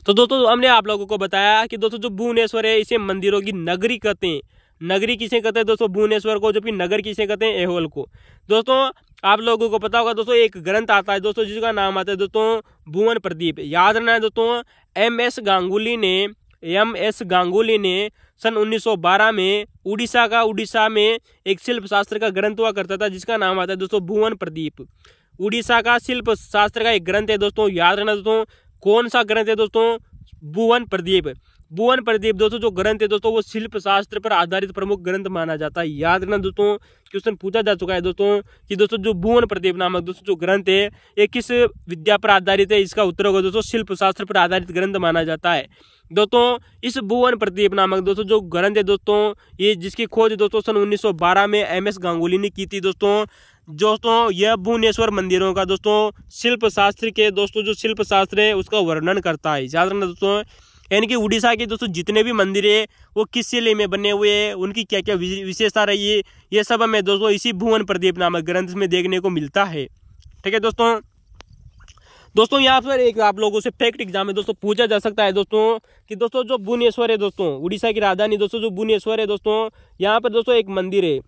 A: तो दोस्तों हमने आप लोगों को बताया कि दोस्तों जो भुवनेश्वर है इसे मंदिरों की नगरी कहते हैं। नगरी किसे कहते हैं दोस्तों? भुवनेश्वर को। जबकि नगर किसे कहते हैं? ऐहोल को। दोस्तों आप लोगों को पता होगा दोस्तों एक ग्रंथ आता है दोस्तों जिसका नाम आता है दोस्तों भुवन प्रदीप। याद रखना है दोस्तों, एम एस गांगुली ने सन 1912 में उड़ीसा में एक शिल्प शास्त्र का ग्रंथ हुआ करता था जिसका नाम आता है दोस्तों भुवन प्रदीप। उड़ीसा का शिल्प शास्त्र का एक ग्रंथ है दोस्तों। याद रखना दोस्तों, कौन सा ग्रंथ है दोस्तों? भुवन प्रदीप। भुवन प्रदीप दोस्तों जो ग्रंथ है दोस्तों वो शिल्प शास्त्र पर आधारित प्रमुख ग्रंथ माना जाता है। याद रखना दोस्तों, क्वेश्चन पूछा जा चुका है दोस्तों कि दोस्तों जो भुवन प्रदीप नामक दोस्तों जो ग्रंथ है ये किस विद्या पर आधारित है। इसका उत्तर होगा दोस्तों शिल्प शास्त्र पर आधारित ग्रंथ माना जाता है दोस्तों। इस भुवन प्रदीप नामक दोस्तों जो ग्रंथ है दोस्तों, ये जिसकी खोज दोस्तों सन 1912 में एम एस गांगुली ने की थी दोस्तों। यह भुवनेश्वर मंदिरों का दोस्तों शिल्प शास्त्र के दोस्तों जो शिल्प शास्त्र है उसका वर्णन करता है। याद रखना दोस्तों, यानी कि उड़ीसा के दोस्तों जितने भी मंदिर है वो किस शैली में बने हुए हैं, उनकी क्या क्या विशेषता रही है, ये सब हमें दोस्तों इसी भुवन प्रदीप नामक ग्रंथ में देखने को मिलता है। ठीक है दोस्तों यहाँ पर एक आप लोगों से फैक्ट एग्जाम में दोस्तों पूछा जा सकता है दोस्तों कि दोस्तों जो भुवनेश्वर है दोस्तों उड़ीसा की राजधानी दोस्तों जो भुवनेश्वर है दोस्तों, यहाँ पर दोस्तों एक मंदिर है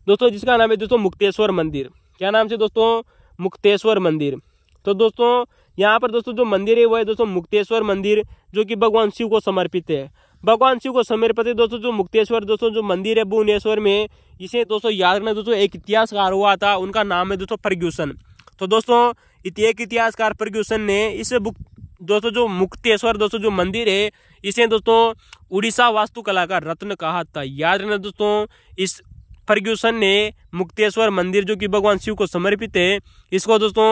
A: दोस्तों जिसका नाम है दोस्तों मुक्तेश्वर मंदिर। क्या नाम से दोस्तों? मुक्तेश्वर मंदिर। तो दोस्तों यहाँ पर दोस्तों जो मंदिर है वो है दोस्तों मुक्तेश्वर मंदिर, जो कि भगवान शिव को समर्पित है। भगवान शिव को समर्पित है दोस्तों जो मुक्तेश्वर दोस्तों जो मंदिर है भुवनेश्वर में, इसे दोस्तों याद रखना दोस्तों एक इतिहासकार हुआ था, उनका नाम है दोस्तों फर्ग्यूसन। तो दोस्तों एक इतिहासकार फर्ग्यूसन ने इस दोस्तों जो मुक्तेश्वर दोस्तों जो मंदिर है इसे दोस्तों उड़ीसा वास्तुकला का रत्न कहा था। याद रखना दोस्तों, इस फर्ग्यूसन ने मुक्तेश्वर मंदिर जो कि भगवान शिव को समर्पित है इसको दोस्तों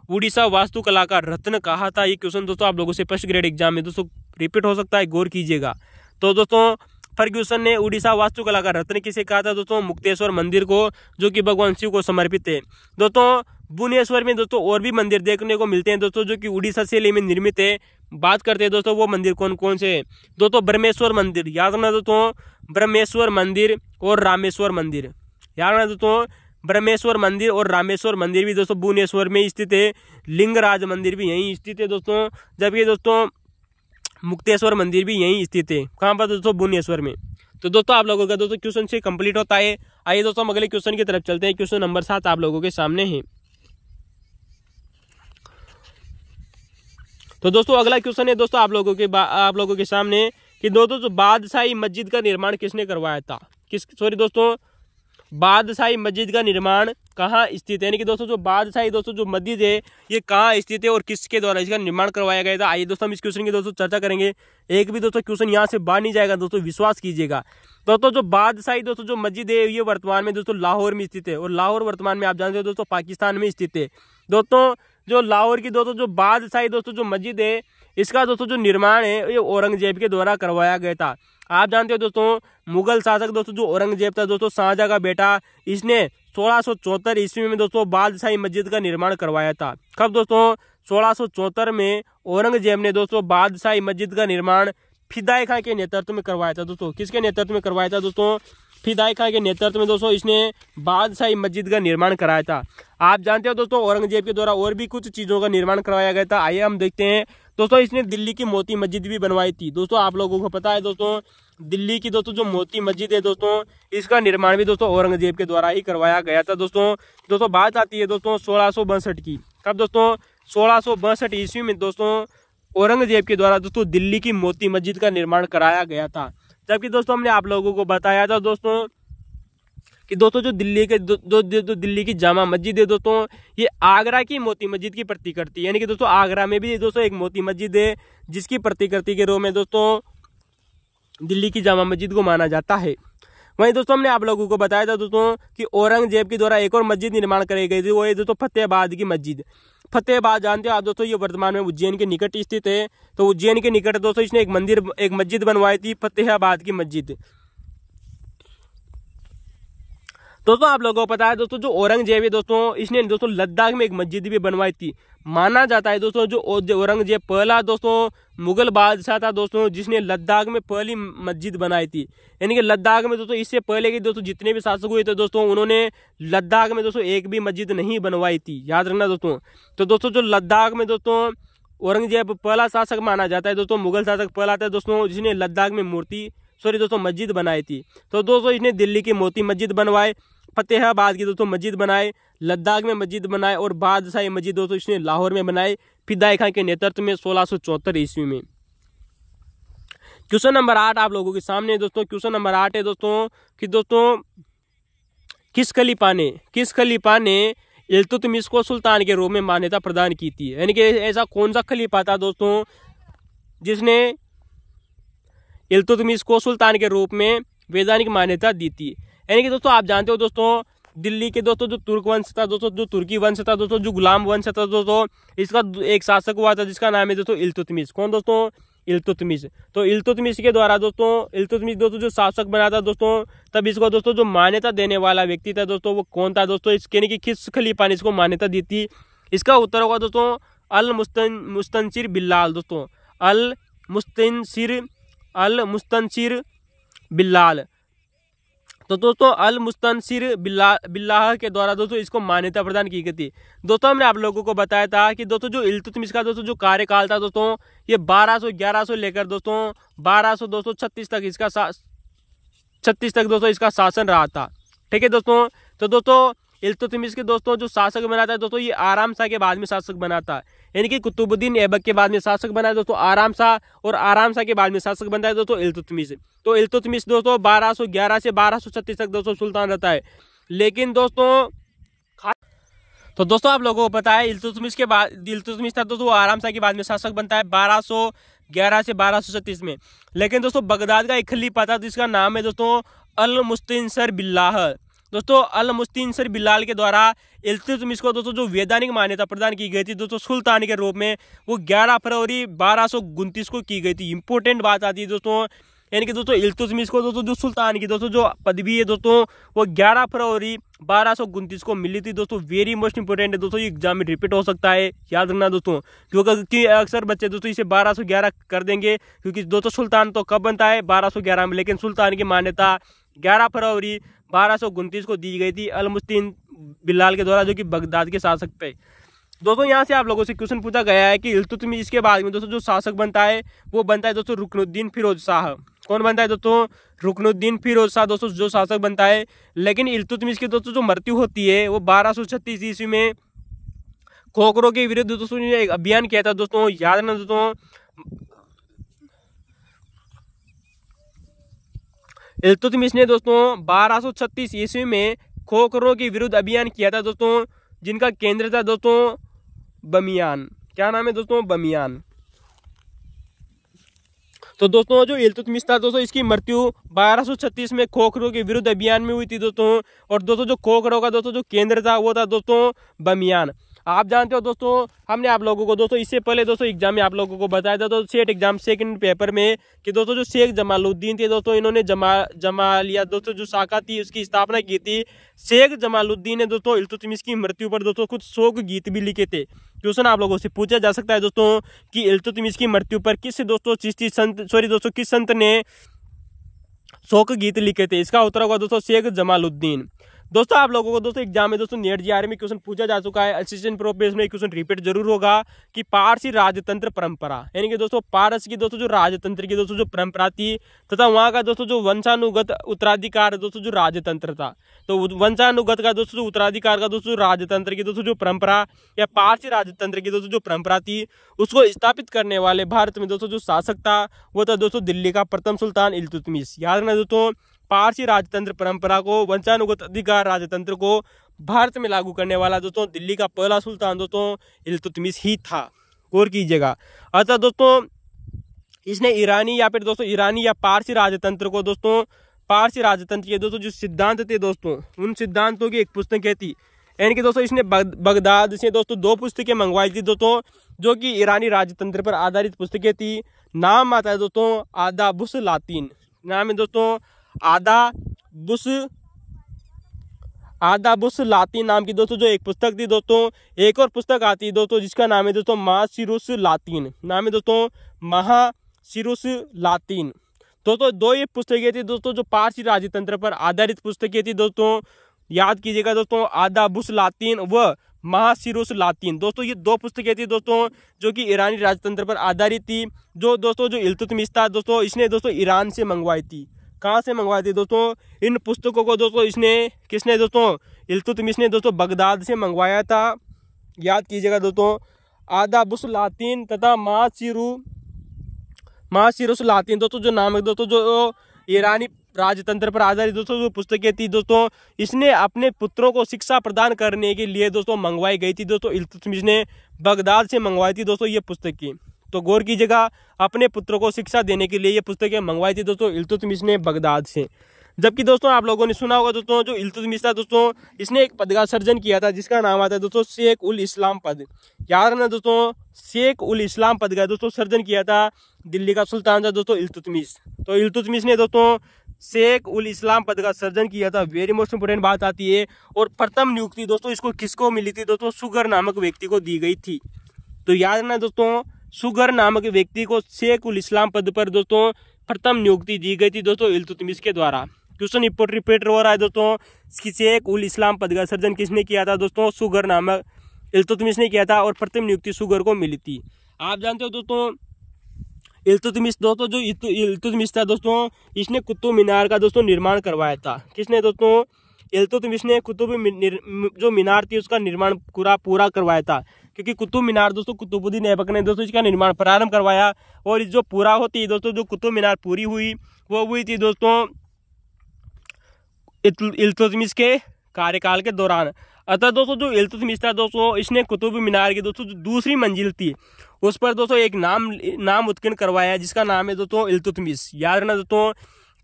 A: उड़ीसा वास्तुकला का रत्न कहा था। ये क्वेश्चन दोस्तों आप लोगों से फर्स्ट ग्रेड एग्जाम में दोस्तों रिपीट हो सकता है, गौर कीजिएगा। तो दोस्तों फर्ग्यूसन ने उड़ीसा वास्तुकला का रत्न किसे कहा था दोस्तों? मुक्तेश्वर मंदिर को, जो कि भगवान शिव को समर्पित है। दोस्तों भुवनेश्वर में दोस्तों और भी मंदिर देखने को मिलते हैं दोस्तों, जो कि उड़ीसा शैली में निर्मित है। बात करते हैं दोस्तों वो मंदिर कौन कौन से है। दोस्तों ब्रह्मेश्वर मंदिर, याद रखना दोस्तों, ब्रह्मेश्वर मंदिर और रामेश्वर मंदिर, याद रखना दोस्तों, ब्रह्मेश्वर मंदिर और रामेश्वर मंदिर भी दोस्तों भुवनेश्वर में स्थित है। लिंगराज मंदिर भी यहीं स्थित है दोस्तों, जबकि दोस्तों मुक्तेश्वर मंदिर भी यहीं स्थित है। कहाँ पर दोस्तों? भुवनेश्वर में। तो दोस्तों आप लोगों का दोस्तों क्वेश्चन से कंप्लीट होता है। आइए दोस्तों हम अगले क्वेश्चन की तरफ चलते हैं। क्वेश्चन नंबर 7 आप लोगों के सामने है। तो दोस्तों अगला क्वेश्चन है दोस्तों आप लोगों के सामने कि दोस्तों बादशाही मस्जिद का निर्माण किसने करवाया था? दोस्तों बादशाही मस्जिद का निर्माण कहाँ स्थित है, यानी कि दोस्तों जो बादशाही दोस्तों जो मस्जिद है ये कहाँ स्थित है और किसके द्वारा इसका निर्माण करवाया गया था? आइए दोस्तों हम इस क्वेश्चन की दोस्तों चर्चा करेंगे। एक भी दोस्तों क्वेश्चन यहाँ से बाहर नहीं जाएगा दोस्तों, विश्वास कीजिएगा। दोस्तों जो बादशाही दोस्तों जो मस्जिद है ये वर्तमान में दोस्तों लाहौर में स्थित है, और लाहौर वर्तमान में आप जानते हो दोस्तों पाकिस्तान में स्थित है। दोस्तों जो लाहौर की दोस्तों जो बादशाही दोस्तों जो मस्जिद है इसका दोस्तों जो निर्माण है ये औरंगजेब के द्वारा करवाया गया था। आप जानते हो दोस्तों मुगल शासक दोस्तों जो औरंगजेब था दोस्तों शाहजहां का बेटा, इसने 1674 ईस्वी में दोस्तों बादशाही मस्जिद का निर्माण करवाया था। कब दोस्तों? 1674 में औरंगजेब ने दोस्तों बादशाही मस्जिद का निर्माण फिदाई खां के नेतृत्व में करवाया था। दोस्तों किसके नेतृत्व में करवाया था? दोस्तों फिदाई खां के नेतृत्व में दोस्तों इसने बादशाही मस्जिद का निर्माण कराया था। आप जानते हो दोस्तों औरंगजेब के द्वारा और भी कुछ चीजों का निर्माण करवाया गया था। आइए हम देखते हैं। दोस्तों इसने दिल्ली की मोती मस्जिद भी बनवाई थी। दोस्तों आप लोगों को पता है दोस्तों दिल्ली की दोस्तों जो मोती मस्जिद है दोस्तों इसका निर्माण भी दोस्तों औरंगजेब के द्वारा ही करवाया गया था। दोस्तों बात आती है दोस्तों 1662 की। कब दोस्तों? 1662 ईस्वी में दोस्तों औरंगजेब के द्वारा दोस्तों दिल्ली की मोती मस्जिद का निर्माण कराया गया था। जबकि दोस्तों हमने आप लोगों को बताया था दोस्तों कि दोस्तों जो दिल्ली की जामा मस्जिद है दोस्तों ये आगरा की मोती मस्जिद की प्रतिकृति, यानी कि दोस्तों आगरा में भी दोस्तों एक मोती मस्जिद है जिसकी प्रतिकृति के रूप में दोस्तों दिल्ली की जामा मस्जिद को माना जाता है। वहीं दोस्तों हमने आप लोगों को बताया था दोस्तों कि औरंगजेब के द्वारा एक और मस्जिद निर्माण कराई गई थी, वो है दोस्तों फतेहाबाद की मस्जिद। फतेहाबाद जानते हो आप दोस्तों ये वर्तमान में उज्जैन के निकट स्थित है। तो उज्जैन के निकट दोस्तों इसने एक मस्जिद बनवाई थी, फतेहाबाद की मस्जिद। दोस्तों आप लोगों को पता है दोस्तों जो औरंगजेब है दोस्तों इसने दोस्तों लद्दाख में एक मस्जिद भी बनवाई थी। माना जाता है दोस्तों जो औरंगजेब पहला दोस्तों मुगल बादशाह था दोस्तों जिसने लद्दाख में पहली मस्जिद बनाई थी। यानी कि लद्दाख में दोस्तों इससे पहले के दोस्तों जितने भी शासक हुए थे दोस्तों उन्होंने लद्दाख में दोस्तों एक भी मस्जिद नहीं बनवाई थी, याद रखना दोस्तों। तो दोस्तों जो लद्दाख में दोस्तों औरंगजेब पहला शासक माना जाता है दोस्तों, मुगल शासक पहला था दोस्तों जिसने लद्दाख में दोस्तों मस्जिद बनाई थी। तो दोस्तों इसने दिल्ली की मोती मस्जिद बनवाए, फतेहाबाद की दोस्तों मस्जिद बनाए, लद्दाख में मस्जिद बनाए और बादशाही मस्जिद दोस्तों इसने लाहौर में बनाई फिदाई खां के नेतृत्व में 1674 ईस्वी में। क्वेश्चन नंबर 8 आप लोगों के सामने दोस्तों। क्वेश्चन नंबर 8 है दोस्तों कि दोस्तों किस खलीफा ने इल्तुतमिश को सुल्तान के रूप में मान्यता प्रदान की थी? यानी कि ऐसा कौन सा खलीफा था दोस्तों जिसने इल्तुतमिश को सुल्तान के रूप में वैधानिक मान्यता दी थी? यानी कि दोस्तों आप जानते हो दोस्तों दिल्ली के दोस्तों जो तुर्क वंश था दोस्तों, जो तुर्की वंश था दोस्तों, जो गुलाम वंश था दोस्तों, इसका एक शासक हुआ था जिसका नाम है दोस्तों इल्तुतमिश। कौन दोस्तों? इल्तुतमिश। तो इल्तुतमिश के द्वारा इल्तुतमिश दोस्तों जो शासक बना था दोस्तों तब इसको दोस्तों जो मान्यता देने वाला व्यक्ति था दोस्तों वो कौन था दोस्तों? इसके यानी कि किस खलीफा ने इसको मान्यता दी थी? इसका उत्तर होगा दोस्तों अल मुस्तनसिर बिल्लाल। दोस्तों अल मुस्तनसिर बिल्लाल। तो दोस्तों अल मुस्तनसिर बिल्लाह के द्वारा दोस्तों इसको मान्यता प्रदान की गई थी। दोस्तों हमने आप लोगों को बताया था कि दोस्तों जो इल्तुतमिश का दोस्तों जो कार्यकाल था दोस्तों ये 1211 लेकर दोस्तों 1236 तक इसका शासन रहा था। ठीक है दोस्तों। तो दोस्तों इल्तुतमिश के दोस्तों जो शासक बना था दोस्तों ये आराम शाह के बाद में शासक बना था, यानी कि कुतुबुद्दीन ऐबक के बाद में शासक बना है दोस्तों आराम शाह, और आराम शाह के बाद में शासक बनता है दोस्तों इल्तुतमिश। तो इल्तुतमिश दोस्तों 1211 से 1236 तक दोस्तों सुल्तान रहता है। लेकिन दोस्तों आप लोगों को पता है इल्तुतमिश था दोस्तों आराम शाह के बाद में शासक बनता है 1211 से 1236 में। लेकिन दोस्तों बगदाद का एक खलीफा था जिसका नाम है दोस्तों अल मुस्तनसिर बिल्लाह। दोस्तों अल मुस्तनसिर बिल्लाल के द्वारा इल्तुतमिश को दोस्तों जो वैधानिक मान्यता प्रदान की गई थी दोस्तों सुल्तान के रूप में वो 11 फरवरी 1229 को की गई थी। इंपॉर्टेंट बात आती है दोस्तों यानी कि दोस्तों इल्तुतमिश को दोस्तों जो सुल्तान की दोस्तों जो पदवी है दोस्तों वो 11 फरवरी 1229 को मिली थी दोस्तों। वेरी मोस्ट इंपोर्टेंट है दोस्तों, ये एग्जाम में रिपीट हो सकता है, याद रखना दोस्तों, क्योंकि अक्सर बच्चे दोस्तों इसे 1211 कर देंगे, क्योंकि दोस्तों सुल्तान तो कब बनता है 1211 में, लेकिन सुल्तान की मान्यता 11 फरवरी 1229 को दी गई थी अल-मुस्तिन बिलाल के द्वारा, जो कि बगदाद के शासक थे। दोस्तों यहाँ से आप लोगों से क्वेश्चन पूछा गया है कि इल्तुतमिश इसके बाद में दोस्तों जो शासक बनता है वो बनता है दोस्तों रुकनुद्दीन फिरोज शाह। कौन बनता है दोस्तों? रुकनुद्दीन फिरोज शाह दोस्तों जो शासक बनता है। लेकिन इल्तुतमिश की दोस्तों जो मृत्यु होती है वो 1236 ईस्वी में खोखरों के विरुद्ध दोस्तों ने एक अभियान किया था दोस्तों, याद रखना दोस्तों। इल्तुतमिश ने दोस्तों 1236 ईस्वी में खोखरों के विरुद्ध अभियान किया था दोस्तों, जिनका केंद्र था दोस्तों बमियान। क्या नाम है दोस्तों? बमियान। तो दोस्तों जो इल्तुतमिश था दोस्तों इसकी मृत्यु 1236 में खोखरों के विरुद्ध अभियान में हुई थी दोस्तों। और दोस्तों जो खोखरों का दोस्तों जो केंद्र था वो था दोस्तों बमियान। आप जानते हो दोस्तों, हमने आप लोगों को दोस्तों इससे पहले दोस्तों एग्जाम में आप लोगों को बताया था दोस्तों सेट एग्जाम सेकंड पेपर में कि दोस्तों जो शेख जमालुद्दीन थे दोस्तों, इन्होंने जमालिया दोस्तों जो शाखा थी उसकी स्थापना की थी। शेख जमालुद्दीन ने दोस्तों इल्तुतमिश की मृत्यु पर दोस्तों कुछ शोक गीत भी लिखे थे। क्वेश्चन आप लोगों से पूछा जा सकता है दोस्तों कि इल्तुतमिश की मृत्यु पर किस संत ने शोक गीत लिखे थे? इसका उत्तर होगा दोस्तों शेख जमालुद्दीन। दोस्तों आप लोगों को दोस्तों एग्जाम में दोस्तों नेट जीआरई में क्वेश्चन पूछा जा चुका है, असिस्टेंट प्रोफेसर में क्वेश्चन रिपीट जरूर होगा कि पारसी राजतंत्र परंपरा, यानी कि दोस्तों पारस की दोस्तों जो राजतंत्र की दोस्तों जो परंपरा थी तथा वहाँ का दोस्तों जो वंशानुगत उत्तराधिकार दोस्तों जो राजतंत्र था, तो वंशानुगत का दोस्तों जो उत्तराधिकार का दोस्तों राजतंत्र की दोस्तों जो परंपरा या पारसी राजतंत्र की दोस्तों जो परंपरा थी उसको स्थापित करने वाले भारत में दोस्तों जो शासक था वो था दोस्तों दिल्ली का प्रथम सुल्तान इल्तुतमिश। याद रखना दोस्तों, पारसी राजतंत्र परंपरा को, वंशानुगत अधिकार राजतंत्र को भारत में लागू करने वाला दोस्तों दिल्ली का पहला सुल्तान दोस्तों इल्तुतमिश ही था। गौर कीजिएगा। अतः दोस्तों इसने ईरानी या फिर दोस्तों ईरानी या पारसी राजतंत्र को दोस्तों, पारसी राजतंत्र के दोस्तों जो सिद्धांत थे दोस्तों उन सिद्धांतों की एक पुस्तक थी, यानी कि दोस्तों इसने बगदाद से दोस्तों 2 पुस्तकें मंगवाई थी दोस्तों जो कि ईरानी राजतंत्र पर आधारित पुस्तकें थी। नाम आता है दोस्तों आदाबुस लातीन, नाम है दोस्तों आदाबुस लातीन नाम की दोस्तों जो एक पुस्तक थी दोस्तों। एक और पुस्तक आती है दोस्तों जिसका नाम है दोस्तों महासिरुस लातीन, नाम है दोस्तों महासिरुस लातीन। दोस्तों 2 ये पुस्तकें थी दोस्तों जो पारसी राजतंत्र पर आधारित पुस्तकें थी दोस्तों, याद कीजिएगा दोस्तों आदाबुस लातीन व महासिरुस लातीन। दोस्तों ये 2 पुस्तकें थी दोस्तों जो कि ईरानी राजतंत्र पर आधारित थी, जो दोस्तों जो इल्तुतमिश था दोस्तों इसने दोस्तों ईरान से मंगवाई थी। कहाँ से मंगवाई थी दोस्तों? इन पुस्तकों को दोस्तों किसने दोस्तों इल्तुतमिश ने दोस्तों बगदाद से मंगवाया था। याद कीजिएगा दोस्तों आदाबुस लातीन तथा महासिरुस लातीन दोस्तों जो नाम है दोस्तों जो ईरानी राजतंत्र पर आधारित दोस्तों जो पुस्तकें थी दोस्तों इसने अपने पुत्रों को शिक्षा प्रदान करने के लिए दोस्तों मंगवाई गई थी दोस्तों। इल्तुतमिश ने बगदाद से मंगवाई थी दोस्तों ये पुस्तकें। तो गौर कीजिएगा, अपने पुत्रों को शिक्षा देने के लिए ये पुस्तकें मंगवाई थी दोस्तों इल्तुतमिश ने बगदाद से। जबकि दोस्तों आप लोगों ने सुना होगा दोस्तों जो इल्तुतमिश था दोस्तों इसने एक पद का सर्जन किया था जिसका नाम आता है दोस्तों शेख उल इस्लाम पद। याद रखना दोस्तों शेख उल इस्लाम पद का दोस्तों सर्जन किया था दिल्ली का सुल्तान था दोस्तों इल्तुतमिश। तो इल्तुतमिश ने दोस्तों शेख उल इस्लाम पद का सर्जन किया था। वेरी मोस्ट इंपोर्टेंट बात आती है। और प्रथम नियुक्ति दोस्तों इसको किसको मिली थी दोस्तों? सुगर नामक व्यक्ति को दी गई थी। तो याद रखना दोस्तों सुगर नामक व्यक्ति को शेख उल इस्लाम पद पर दोस्तों प्रथम नियुक्ति दी गई थी दोस्तों इल्तुतमिश के द्वारा। क्वेश्चन रिपीट हो रहा है दोस्तों, शेख उल इस्लाम पद का सर्जन किसने किया था दोस्तों? सुगर नामक इल्तुतमिश ने किया था और प्रथम नियुक्ति सुगर को मिली थी। आप जानते हो दोस्तों इल्तुतमिश दोस्तों जो इल्तुतमिश था दोस्तों इसने कुतुब मीनार का दोस्तों निर्माण करवाया था। किसने दोस्तों? इल्तुतमिश ने कुतुब जो मीनार थी उसका निर्माण पूरा करवाया था, क्योंकि कुतुब मीनार दोस्तों कुतुबुद्दीन ऐबक ने दोस्तों इसका निर्माण प्रारंभ करवाया। और जो पूरा होती है दोस्तों जो कुतुब मीनार पूरी हुई वो हुई थी दोस्तों इल्तुतमिश के कार्यकाल के दौरान। अतः दोस्तों जो इल्तुतमिश था दोस्तों इसने कुतुब मीनार की दोस्तों जो दूसरी मंजिल थी उस पर दोस्तों एक नाम उत्कीर्ण करवाया जिसका नाम है दोस्तों इल्तुतमिश। याद रखना दोस्तों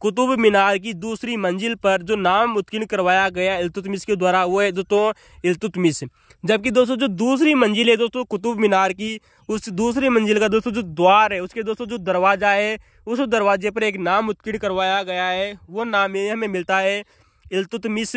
A: कुतुब मीनार की दूसरी मंजिल पर जो नाम उत्कीर्ण करवाया गया इल्तुतमिश के द्वारा वो है दोस्तों इल्तुतमिश। जबकि दोस्तों जो दूसरी मंजिल है दोस्तों कुतुब मीनार की, उस दूसरी मंजिल का दोस्तों जो द्वार है, उसके दोस्तों जो दरवाजा है, उस दरवाजे पर एक नाम उत्कीर्ण करवाया गया है, वो नाम ये हमें मिलता है इल्तुतमिश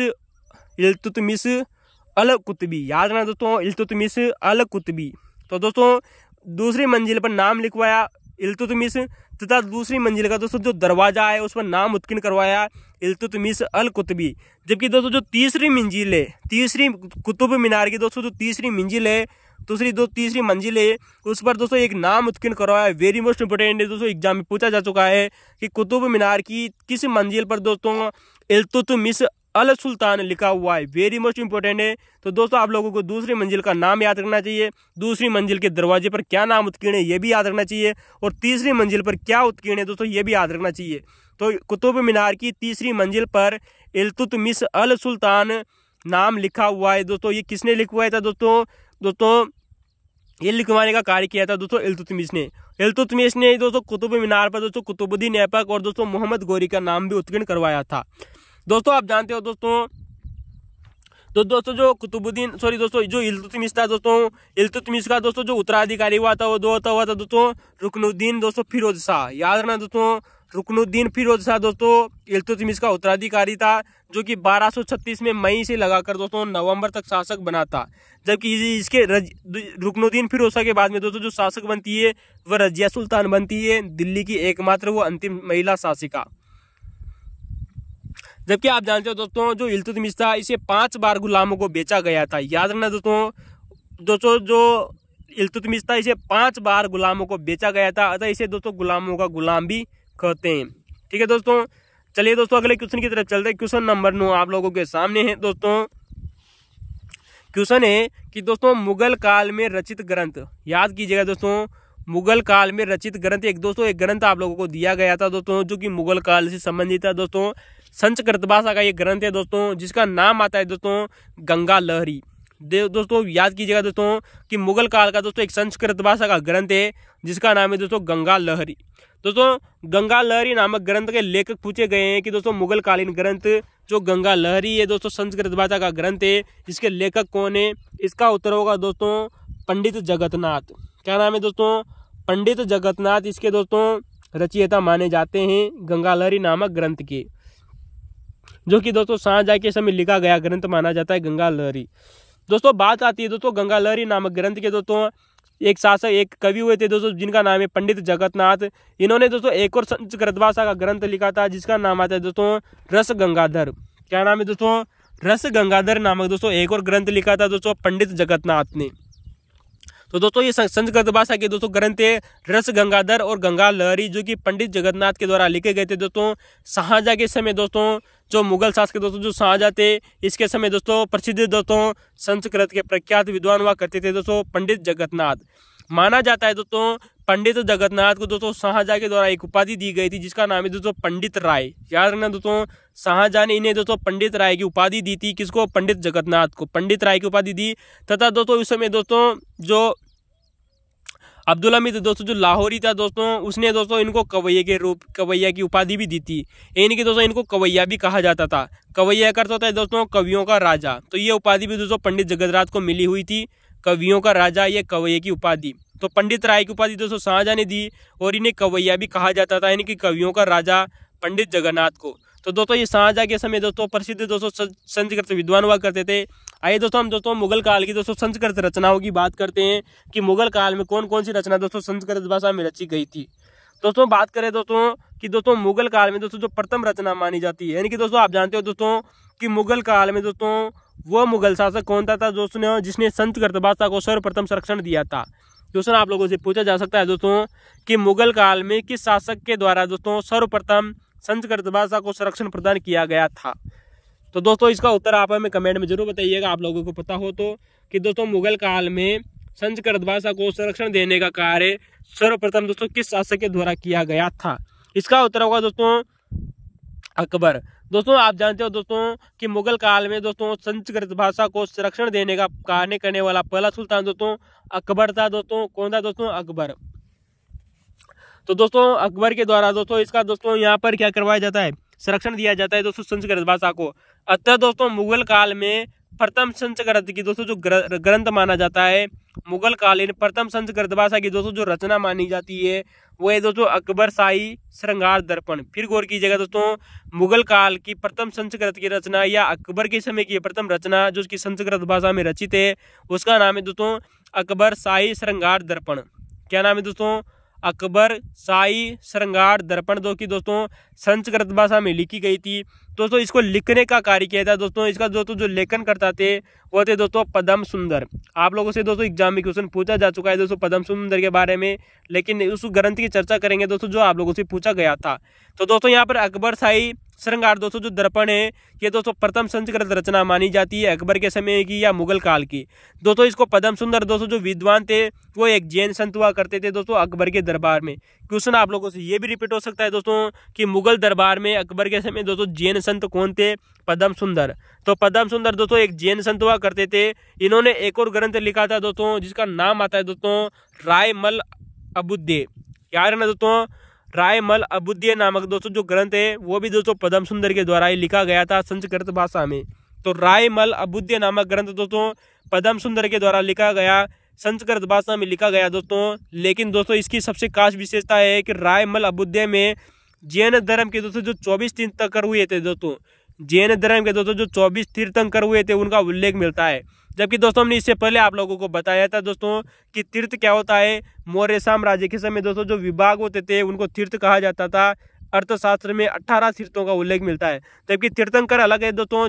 A: अल कुतबी। याद रखना दोस्तों, इल्तुतमिश अल कुतबी। तो दोस्तों दूसरी मंजिल पर नाम लिखवाया इल्तुतमिश तथा दूसरी मंजिल का दोस्तों जो दरवाजा है उस पर नाम उत्कीर्ण करवाया इल्तुतमिश अल कुतबी। जबकि दोस्तों जो तीसरी मंजिल है, तीसरी कुतुब मीनार की दोस्तों जो तीसरी मंजिल है, तीसरी मंजिल है, उस पर दोस्तों एक नाम उत्कीर्ण करवाया है। वेरी मोस्ट इंपोर्टेंट है दोस्तों, एग्जाम में पूछा जा चुका है कि कुतुब मीनार की किस मंजिल पर दोस्तों इल्तुतमिश अल सुल्तान लिखा हुआ है। वेरी मोस्ट इंपोर्टेंट है। तो दोस्तों आप लोगों को दूसरी मंजिल का नाम याद रखना चाहिए, दूसरी मंजिल के दरवाजे पर क्या नाम उत्कीर्ण है ये भी याद रखना चाहिए, और तीसरी मंजिल पर क्या उत्कीर्ण है दोस्तों ये भी याद रखना चाहिए। तो कुतुब मीनार की तीसरी मंजिल पर इल्तुतमिश अल सुल्तान नाम लिखा हुआ है दोस्तों। ये किसने लिखवाया था दोस्तों ये लिखवाने का कार्य किया था दोस्तों इल्तुतमिश ने। इल्तुतमिश ने दोस्तों कुतुब मीनार पर दोस्तों कुतुबुद्दीन ऐबक और दोस्तों मोहम्मद गौरी का नाम भी उत्कीर्ण करवाया था। दोस्तों आप जानते हो दोस्तों जो जो इल्तुतमिश था दोस्तों, इल्तुतमिश का दोस्तों जो उत्तराधिकारी हुआ था वो हुआ था दोस्तों रुकनुद्दीन दोस्तों फिरोज शाह। याद रखना दोस्तों, रुकनुद्दीन फिरोज शाह दोस्तों इल्तुतमिश का उत्तराधिकारी था, जो कि 1236 में मई से लगाकर दोस्तों नवंबर तक शासक बना था। जबकि इसके रुकनुद्दीन फिरोज शाह के बाद में दोस्तों जो शासक बनती है वह रजिया सुल्तान बनती है, दिल्ली की एकमात्र वो अंतिम महिला शासिका। जबकि आप जानते हो दोस्तों जो इल्तुतमिश था इसे 5 बार गुलामों को बेचा गया था। याद रखना दोस्तों जो इल्तुतमिश था इसे 5 बार गुलामों को बेचा गया था, अतः इसे दोस्तों गुलामों का गुलाम भी कहते हैं। ठीक है दोस्तों, चलिए दोस्तों अगले क्वेश्चन की तरफ चलते हैं। क्वेश्चन नंबर 9 आप लोगों के सामने है दोस्तों। क्वेश्चन है कि दोस्तों मुगल काल में रचित ग्रंथ, याद कीजिएगा दोस्तों, मुगल काल में रचित ग्रंथ एक ग्रंथ आप लोगों को दिया गया था दोस्तों जो कि मुगल काल से संबंधित है दोस्तों। संस्कृत भाषा का ये ग्रंथ है दोस्तों, जिसका नाम आता है दोस्तों गंगा लहरी। दोस्तों याद कीजिएगा दोस्तों कि मुगल काल का दोस्तों एक संस्कृत भाषा का ग्रंथ है जिसका नाम है दोस्तों गंगा लहरी। दोस्तों गंगा लहरी नामक ग्रंथ के लेखक पूछे गए हैं कि दोस्तों मुगल कालीन ग्रंथ जो गंगा लहरी है दोस्तों संस्कृत भाषा का ग्रंथ है, इसके लेखक कौन है? इसका उत्तर होगा दोस्तों पंडित जगन्नाथ। क्या नाम है दोस्तों? पंडित जगन्नाथ इसके दोस्तों रचयिता माने जाते हैं गंगा लहरी नामक ग्रंथ के, जो कि दोस्तों शाहजहां के समय लिखा गया ग्रंथ माना जाता है गंगा लहरी। दोस्तों बात आती है दोस्तों गंगा लहरी नामक ग्रंथ के दोस्तों एक शासक एक कवि हुए थे दोस्तों जिनका नाम है पंडित जगन्नाथ। इन्होंने दोस्तों एक और संस्कृत भाषा का ग्रंथ लिखा था जिसका नाम आता है दोस्तों रस गंगाधर। क्या नाम है दोस्तों? रस गंगाधर नामक दोस्तों एक और ग्रंथ लिखा था दोस्तों पंडित जगन्नाथ ने। तो दोस्तों ये संस्कृत भाषा के दोस्तों ग्रंथ है रस गंगाधर और गंगा लहरी, जो कि पंडित जगन्नाथ के द्वारा लिखे गए थे दोस्तों शाहजहां के समय। दोस्तों जो मुगल शासक दोस्तों जो शाहजहां थे इसके समय दोस्तों प्रसिद्ध दोस्तों संस्कृत के प्रख्यात विद्वान हुआ करते थे दोस्तों पंडित जगन्नाथ। माना जाता है दोस्तों पंडित जगन्नाथ को दोस्तों शाहजहां के द्वारा एक उपाधि दी गई थी जिसका नाम है दोस्तों पंडित राय। याद रखना दोस्तों शाहजहां ने इन्हें दोस्तों पंडित राय की उपाधि दी थी। किसको? पंडित जगन्नाथ को पंडित राय की उपाधि दी। तथा दोस्तों उस समय दोस्तों जो अब्दुल हमीद दोस्तों जो लाहौरी था दोस्तों उसने दोस्तों इनको कवैया की उपाधि भी दी थी। इनकी दोस्तों इनको कवैया भी कहा जाता था। कवैया का अर्थ होता है दोस्तों कवियों का राजा। तो ये उपाधि भी दोस्तों पंडित जगन्नाथ को मिली हुई थी, कवियों का राजा, ये कवैया की उपाधि। तो पंडित राय की उपाधि दोस्तों शाहजहां ने दी और इन्हें कवैया भी कहा जाता था, यानी कि कवियों का राजा पंडित जगन्नाथ को। तो दोस्तों ये शाहजहां के समय दोस्तों प्रसिद्ध दोस्तों संस्कृत विद्वान हुआ करते थे। आइए दोस्तों हम दोस्तों मुगल काल की दोस्तों संस्कृत रचनाओं की बात करते हैं कि मुगल काल में कौन कौन सी रचना दोस्तों संस्कृत भाषा में रची गई थी। दोस्तों बात करें दोस्तों कि दोस्तों मुगल काल में दोस्तों जो प्रथम रचना मानी जाती है, यानी कि दोस्तों आप जानते हो दोस्तों कि मुगल काल में दोस्तों वो मुगल शासक कौन था दोस्तों जिसने संस्कृत भाषा को सर्वप्रथम संरक्षण दिया था। दोस्तों आप लोगों से पूछा जा सकता है दोस्तों कि मुगल काल में किस शासक के द्वारा दोस्तों सर्वप्रथम संस्कृत भाषा को संरक्षण प्रदान किया गया था। तो दोस्तों इसका उत्तर आप हमें कमेंट में जरूर बताइएगा, आप लोगों को पता हो तो, कि दोस्तों मुगल काल में संस्कृत भाषा को संरक्षण देने का कार्य सर्वप्रथम दोस्तों किस शासक के द्वारा किया गया था। इसका उत्तर होगा दोस्तों अकबर। दोस्तों आप जानते हो दोस्तों कि मुगल काल में दोस्तों संस्कृत भाषा को संरक्षण देने का कार्य करने वाला पहला सुल्तान दोस्तों अकबर था। दोस्तों कौन था दोस्तों? अकबर। तो दोस्तों अकबर के द्वारा दोस्तों इसका दोस्तों यहाँ पर क्या करवाया जाता है, संरक्षण दिया जाता है दोस्तों संस्कृत भाषा को। अतः दोस्तों मुगल काल में प्रथम संस्कृत की दोस्तों जो ग्रंथ माना जाता है, मुगल कालीन प्रथम संस्कृत भाषा की दोस्तों जो रचना मानी जाती है वो है दोस्तों अकबर शाही श्रृंगार दर्पण। फिर गौर कीजिएगा दोस्तों, मुगल काल की प्रथम संस्कृत की रचना या अकबर के समय की प्रथम रचना जो उसकी संस्कृत भाषा में रचित है उसका नाम है दोस्तों अकबर शाही श्रृंगार दर्पण। क्या नाम है दोस्तों, अकबर शाही श्रृंगार दर्पण, जो कि दोस्तों संस्कृत भाषा में लिखी गई थी। दोस्तों इसको लिखने का कार्य किया था दोस्तों, इसका दोस्तों जो लेखन करता थे वो थे दोस्तों पद्म सुंदर। आप लोगों से दोस्तों एग्जाम में क्वेश्चन पूछा जा चुका है दोस्तों पद्म सुंदर के बारे में, लेकिन उस ग्रंथ की चर्चा करेंगे दोस्तों जो आप लोगों से पूछा गया था। तो दोस्तों यहाँ पर अकबर शाही श्रृंगार दोस्तों जो दर्पण है ये दोस्तों प्रथम संस्कृत रचना मानी जाती है अकबर के समय की या मुगल काल की। दोस्तों इसको पद्म सुंदर दोस्तों जो विद्वान थे वो एक जैन संत हुआ करते थे दोस्तों अकबर के दरबार में। क्वेश्चन आप लोगों से ये भी रिपीट हो सकता है दोस्तों कि मुगल दरबार में अकबर के समय दोस्तों जैन संत कौन थे, पद्म सुंदर। तो पद्म सुंदर दोस्तों एक जैन संत हुआ करते थे। इन्होंने एक और ग्रंथ लिखा था दोस्तों जिसका नाम आता है दोस्तों रायमल अबुद्दे। याद रखना दोस्तों, रायमल अबुद्दे नामक दोस्तों जो ग्रंथ है वो भी दोस्तों पद्म सुंदर के द्वारा ही लिखा गया था संस्कृत भाषा में। तो रायमल अबुद्दे नामक ग्रंथ दोस्तों पद्म सुंदर के द्वारा लिखा गया, संस्कृत भाषा में लिखा गया दोस्तों। लेकिन दोस्तों इसकी सबसे खास विशेषता है कि रायमल अबुद्दे में जैन धर्म के दोस्तों जो 24 तीर्थंकर हुए थे दोस्तों, जैन धर्म के दोस्तों जो 24 तीर्थंकर हुए थे उनका उल्लेख मिलता है। जबकि दोस्तों हमने इससे पहले आप लोगों को बताया था दोस्तों कि तीर्थ क्या होता है। मौर्य साम्राज्य के समय दोस्तों जो विभाग होते थे उनको तीर्थ कहा जाता था। अर्थशास्त्र में 18 तीर्थों का उल्लेख मिलता है, जबकि तीर्थंकर अलग है दोस्तों।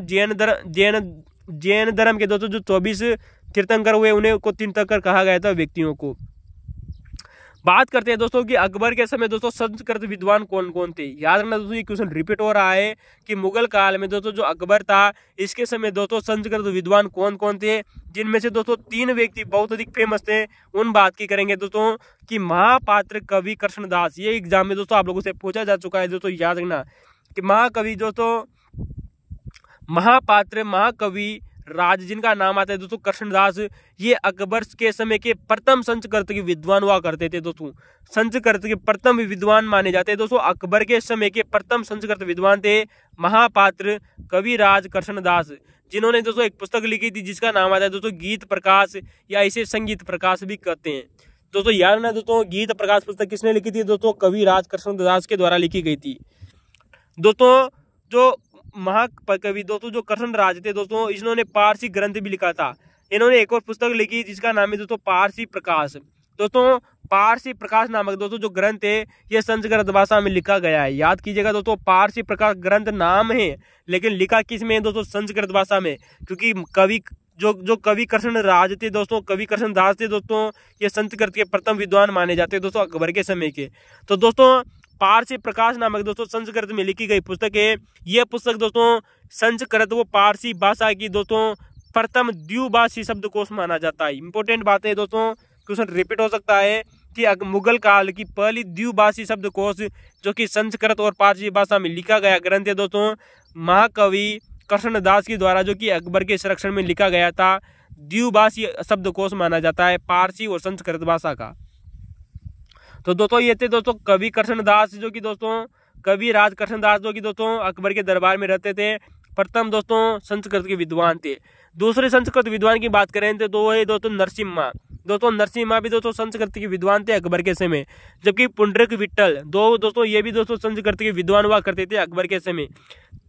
A: जैन धर्म के दोस्तों जो 24 तीर्थंकर हुए उन्हें को तीर्थंकर कहा गया था व्यक्तियों को। बात करते हैं दोस्तों कि अकबर के समय दोस्तों संस्कृत विद्वान कौन कौन थे। याद रखना दोस्तों ये क्वेश्चन रिपीट हो रहा है कि मुगल काल में दोस्तों जो अकबर था इसके समय दोस्तों संस्कृत विद्वान कौन कौन थे, जिनमें से दोस्तों 3 व्यक्ति बहुत अधिक फेमस थे। उन बात की करेंगे दोस्तों कि महापात्र कवि कृष्णदास। ये एग्जाम में दोस्तों आप लोगों से पूछा जा चुका है दोस्तों, याद रखना कि महाकवि दोस्तों महापात्र महाकवि राज जिनका नाम आता है दोस्तों कृष्णदास, ये अकबर के समय के प्रथम संस्कृत के विद्वान हुआ करते थे दोस्तों। संस्कृत के प्रथम विद्वान माने जाते हैं दोस्तों। अकबर के समय के प्रथम संस्कृत विद्वान थे महापात्र कविराज कृष्णदास, जिन्होंने दोस्तों एक पुस्तक लिखी थी जिसका नाम आता है दोस्तों गीत प्रकाश, या इसे संगीत प्रकाश भी कहते हैं। दोस्तों याद रखना दोस्तों गीत प्रकाश पुस्तक किसने लिखी थी दोस्तों, कविराज कृष्णदास के द्वारा लिखी गई थी दोस्तों। जो महाकवि दोस्तों जो कृष्णराज थे दोस्तों, इन्होंने पारसी ग्रंथ भी लिखा था। इन्होंने एक और पुस्तक लिखी जिसका नाम है दोस्तों पारसी प्रकाश। दोस्तों पारसी प्रकाश नामक दोस्तों जो ग्रंथ है ये संस्कृत भाषा में लिखा गया है। याद कीजिएगा दोस्तों पारसी प्रकाश ग्रंथ नाम है लेकिन लिखा किस में है दोस्तों, संस्कृत भाषा में। क्योंकि कवि जो कवि कृष्णराज थे दोस्तों, कवि कृष्णदास थे दोस्तों, ये संस्कृत के प्रथम विद्वान माने जाते हैं दोस्तों अकबर के समय के। तो दोस्तों पारसी प्रकाश नामक दोस्तों संस्कृत में लिखी गई पुस्तक है। यह पुस्तक दोस्तों संस्कृत व पारसी भाषा की दोस्तों प्रथम द्विभाषी शब्दकोश माना जाता है। इंपॉर्टेंट बात है दोस्तों, क्वेश्चन रिपीट हो सकता है कि मुगल काल की पहली द्विभाषी शब्दकोश जो कि संस्कृत और पारसी भाषा में लिखा गया ग्रंथ है दोस्तों महाकवि कृष्णदास के द्वारा, जो कि अकबर के संरक्षण में लिखा गया था। द्विभाषी शब्दकोश माना जाता है पारसी और संस्कृत भाषा का। तो दोस्तों ये थे दोस्तों कवि कृष्णदास, जो कि दोस्तों कविराज कृष्णदास, जो कि दोस्तों अकबर के दरबार में रहते थे, प्रथम दोस्तों संस्कृत के विद्वान थे। दूसरे संस्कृत विद्वान की बात करें तो वो है दोस्तों नरसिम्हा। दोस्तों नरसिम्हा भी दोस्तों संस्कृत के विद्वान थे अकबर के समय। जबकि पुंडरीक विट्ठल दोस्तों ये भी दोस्तों संस्कृत के विद्वान हुआ करते थे अकबर के समय।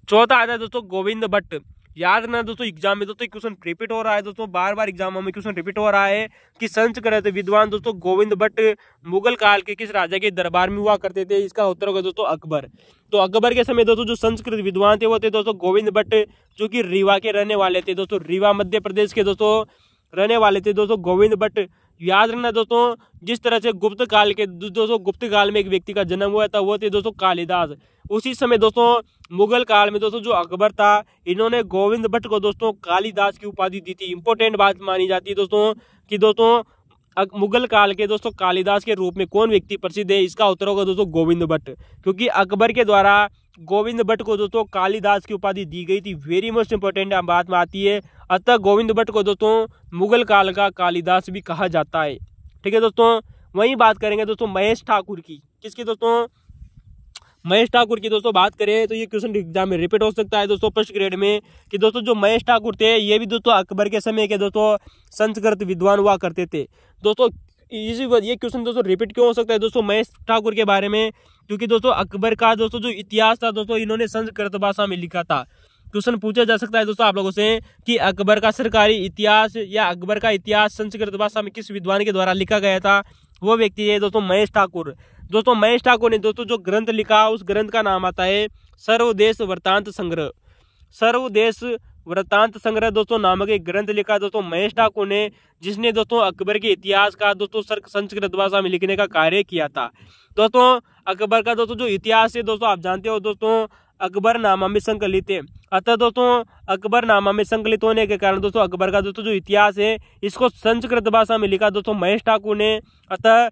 A: चौथा आता है दोस्तों गोविंद भट्ट। याद रखना दोस्तों एग्जाम में दोस्तों क्वेश्चन रिपीट हो रहा है दोस्तों, बार बार एग्जामों में क्वेश्चन रिपीट हो रहा है कि संस्कृत विद्वान दोस्तों गोविंद भट्ट मुगल काल के किस राजा के दरबार में हुआ करते थे। इसका उत्तर होगा दोस्तों अकबर। तो अकबर के समय दोस्तों जो संस्कृत विद्वान थे वो थे दोस्तों गोविंद भट्ट, जो कि रीवा के रहने वाले थे दोस्तों। रीवा मध्य प्रदेश के दोस्तों रहने वाले थे दोस्तों गोविंद भट्ट। याद रखना दोस्तों जिस तरह से गुप्त काल में एक व्यक्ति का जन्म हुआ था वो थे दोस्तों कालिदास। उसी समय दोस्तों मुगल काल में दोस्तों जो अकबर था इन्होंने गोविंद भट्ट को दोस्तों कालिदास की उपाधि दी थी। इंपॉर्टेंट बात मानी जाती है दोस्तों कि दोस्तों मुगल काल के दोस्तों कालिदास के रूप में कौन व्यक्ति प्रसिद्ध है। इसका उत्तर होगा दोस्तों गोविंद भट्ट, क्योंकि अकबर के द्वारा गोविंद भट्ट को दोस्तों कालिदास की उपाधि दी गई थी। वेरी मोस्ट इंपॉर्टेंट बात में आती है। अतः गोविंद भट्ट को दोस्तों मुगल काल का कालिदास भी कहा जाता है। ठीक है दोस्तों। वहीं बात करेंगे दोस्तों महेश ठाकुर की। किसकी दोस्तों, महेश ठाकुर की दोस्तों बात करें तो ये क्वेश्चन एग्जाम में रिपीट हो सकता है दोस्तों फर्स्ट ग्रेड में, कि दोस्तों जो महेश ठाकुर थे ये भी दोस्तों अकबर के समय के दोस्तों संस्कृत विद्वान हुआ करते थे। दोस्तों ये क्वेश्चन दोस्तों रिपीट क्यों हो सकता है दोस्तों महेश ठाकुर के बारे में, क्योंकि दोस्तों अकबर का दोस्तों जो इतिहास था दोस्तों इन्होंने संस्कृत भाषा में लिखा था। क्वेश्चन पूछा जा सकता है दोस्तों आप लोगों से कि अकबर का सरकारी इतिहास या अकबर का इतिहास संस्कृत भाषा में किस विद्वान के द्वारा लिखा गया था, वो व्यक्ति है दोस्तों महेश ठाकुर। दोस्तों महेश ठाकुर ने दोस्तों जो ग्रंथ लिखा उस ग्रंथ का नाम आता है सर्वदेश वृत्तांत संग्रह। सर्वदेश वृत्तांत संग्रह दोस्तों नामक एक ग्रंथ लिखा दोस्तों महेश ठाकुर ने, जिसने दोस्तों अकबर के इतिहास का दोस्तों संस्कृत भाषा में लिखने का कार्य किया था। दोस्तों अकबर का दोस्तों जो इतिहास है दोस्तों आप जानते हो दोस्तों अकबरनामा में संकलित है। अतः दोस्तों अकबरनामा में संकलित होने के कारण दोस्तों अकबर का दोस्तों जो इतिहास है इसको संस्कृत भाषा में लिखा दोस्तों महेश ठाकुर ने। अतः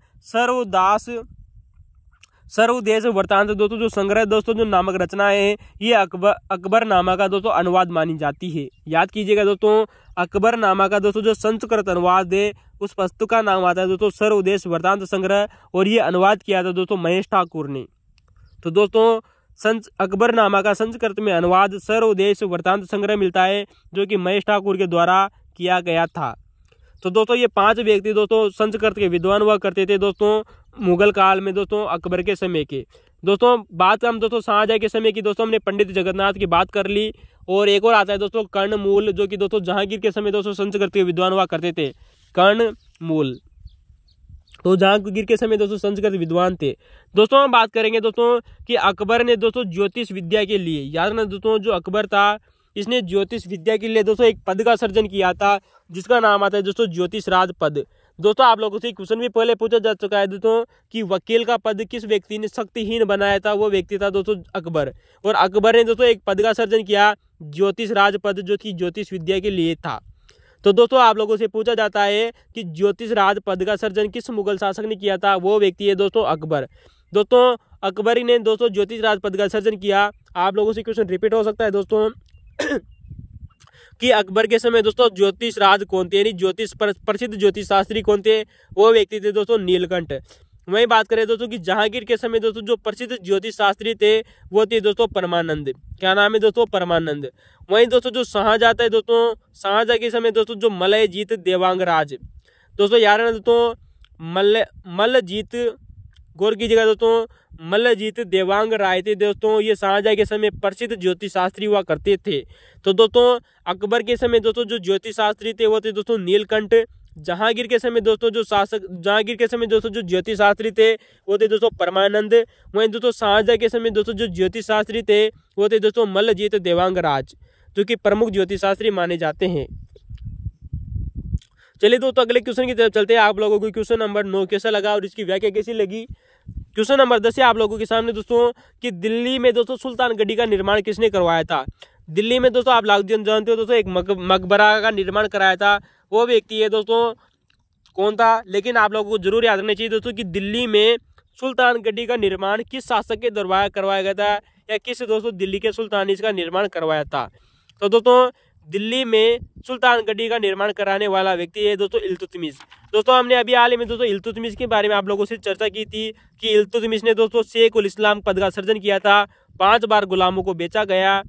A: सर्वदेश वृत्तांत दोस्तों जो संग्रह दोस्तों जो नामक रचना है ये अकबरनामा का दोस्तों अनुवाद मानी जाती है। याद कीजिएगा दोस्तों अकबरनामा का दोस्तों जो संस्कृत अनुवाद है उस पुस्तक का नाम आता है दोस्तों सर्वदेश वृत्तांत संग्रह, और ये अनुवाद किया था दोस्तों महेश ठाकुर ने। तो दोस्तों अकबरनामा का संस्कृत में अनुवाद सर्वदेश वृत्तांत संग्रह मिलता है जो कि महेश ठाकुर के द्वारा किया गया था। तो दोस्तों ये 5 व्यक्ति दोस्तों संस्कृत के विद्वान हुआ करते थे दोस्तों मुगल काल में दोस्तों अकबर के समय के। दोस्तों बात हम दोस्तों शाहजहां के समय की दोस्तों हमने पंडित जगन्नाथ की बात कर ली, और एक और आता है दोस्तों कर्णमूल जो कि दोस्तों जहांगीर के समय दोस्तों संस्कृत के विद्वान हुआ करते थे, कर्णमूल। तो जहांगीर के समय दोस्तों संस्कृत विद्वान थे। दोस्तों हम बात करेंगे दोस्तों कि अकबर ने दोस्तों ज्योतिष विद्या के लिए, याद रखना दोस्तों जो अकबर था इसने ज्योतिष विद्या के लिए दोस्तों एक पद का सर्जन किया था जिसका नाम आता है दोस्तों ज्योतिष राज पद। दोस्तों आप लोगों से क्वेश्चन भी पहले पूछा जा चुका है दोस्तों कि वकील का पद किस व्यक्ति ने शक्तिहीन बनाया था, वो व्यक्ति था दोस्तों अकबर। और अकबर ने दोस्तों एक पद का सर्जन किया ज्योतिष राज पद जो कि ज्योतिष विद्या के लिए था। तो दोस्तों आप लोगों से पूछा जाता है कि ज्योतिष राज पद का सर्जन किस मुगल शासक ने किया था, वो व्यक्ति है दोस्तों अकबर। दोस्तों अकबर ही ने दोस्तों ज्योतिष राज पद का सर्जन किया। आप लोगों से क्वेश्चन रिपीट हो सकता है दोस्तों कि अकबर के समय दोस्तों ज्योतिष राज कौन थे, यानी ज्योतिष प्रसिद्ध ज्योतिष शास्त्री कौन थे, वो व्यक्ति थे दोस्तों नीलकंठ। वहीं बात करें दोस्तों कि जहांगीर के समय दोस्तों जो प्रसिद्ध ज्योतिष शास्त्री थे वो थे दोस्तों परमानंद। क्या नाम है दोस्तों, परमानंद। वहीं दोस्तों जो शाहजहां था दोस्तों, शाहजहां के समय दोस्तों जो मल्लजीत देवांगराज, दोस्तों यार ना दोस्तों मल्लजीत, गौर कीजिएगा दोस्तों मल्लजीत देवांग राय थे दोस्तों, ये शाहजहां के समय प्रसिद्ध ज्योतिष शास्त्री हुआ करते थे। तो दोस्तों अकबर के समय दोस्तों जो ज्योतिष शास्त्री थे वो थे दोस्तों नीलकंठ। जहांगीर के समय दोस्तों जो ज्योतिष शास्त्री थे वो थे दोस्तों परमानंद। वहीं दोस्तों शाहजहां के समय दोस्तों जो ज्योतिष शास्त्री थे वो थे दोस्तों मल्लजीत देवांगराज, जो कि प्रमुख ज्योतिष शास्त्री माने जाते हैं। चलिए दोस्तों अगले क्वेश्चन की तरफ चलते हैं। आप लोगों को क्वेश्चन नंबर 9 कैसा लगा और इसकी व्याख्या कैसी लगी। क्वेश्चन नंबर 10 है आप लोगों के सामने दोस्तों कि दिल्ली में दोस्तों सुल्तानगढ़ी का निर्माण किसने करवाया था। दिल्ली में दोस्तों आप लोग जानते हो दोस्तों एक मकबरा का निर्माण कराया था, वो व्यक्ति है दोस्तों कौन था। लेकिन आप लोगों को जरूर याद रखना चाहिए दोस्तों कि दिल्ली में सुल्तानगढ़ी का निर्माण किस शासक के द्वारा करवाया गया था, या किस दोस्तों दिल्ली के सुल्तान ने इसका निर्माण करवाया था। तो दोस्तों दिल्ली में सुल्तानगढ़ी का निर्माण कराने वाला व्यक्ति है दोस्तों इल्तुतमिश। दोस्तों हमने अभी हाल ही में दोस्तों इल्तुतमिश के बारे में आप लोगों से चर्चा की थी कि इल्तुतमिश ने दोस्तों शेख उल इस्लाम पद का सर्जन किया था। 5 बार गुलामों को बेचा गया।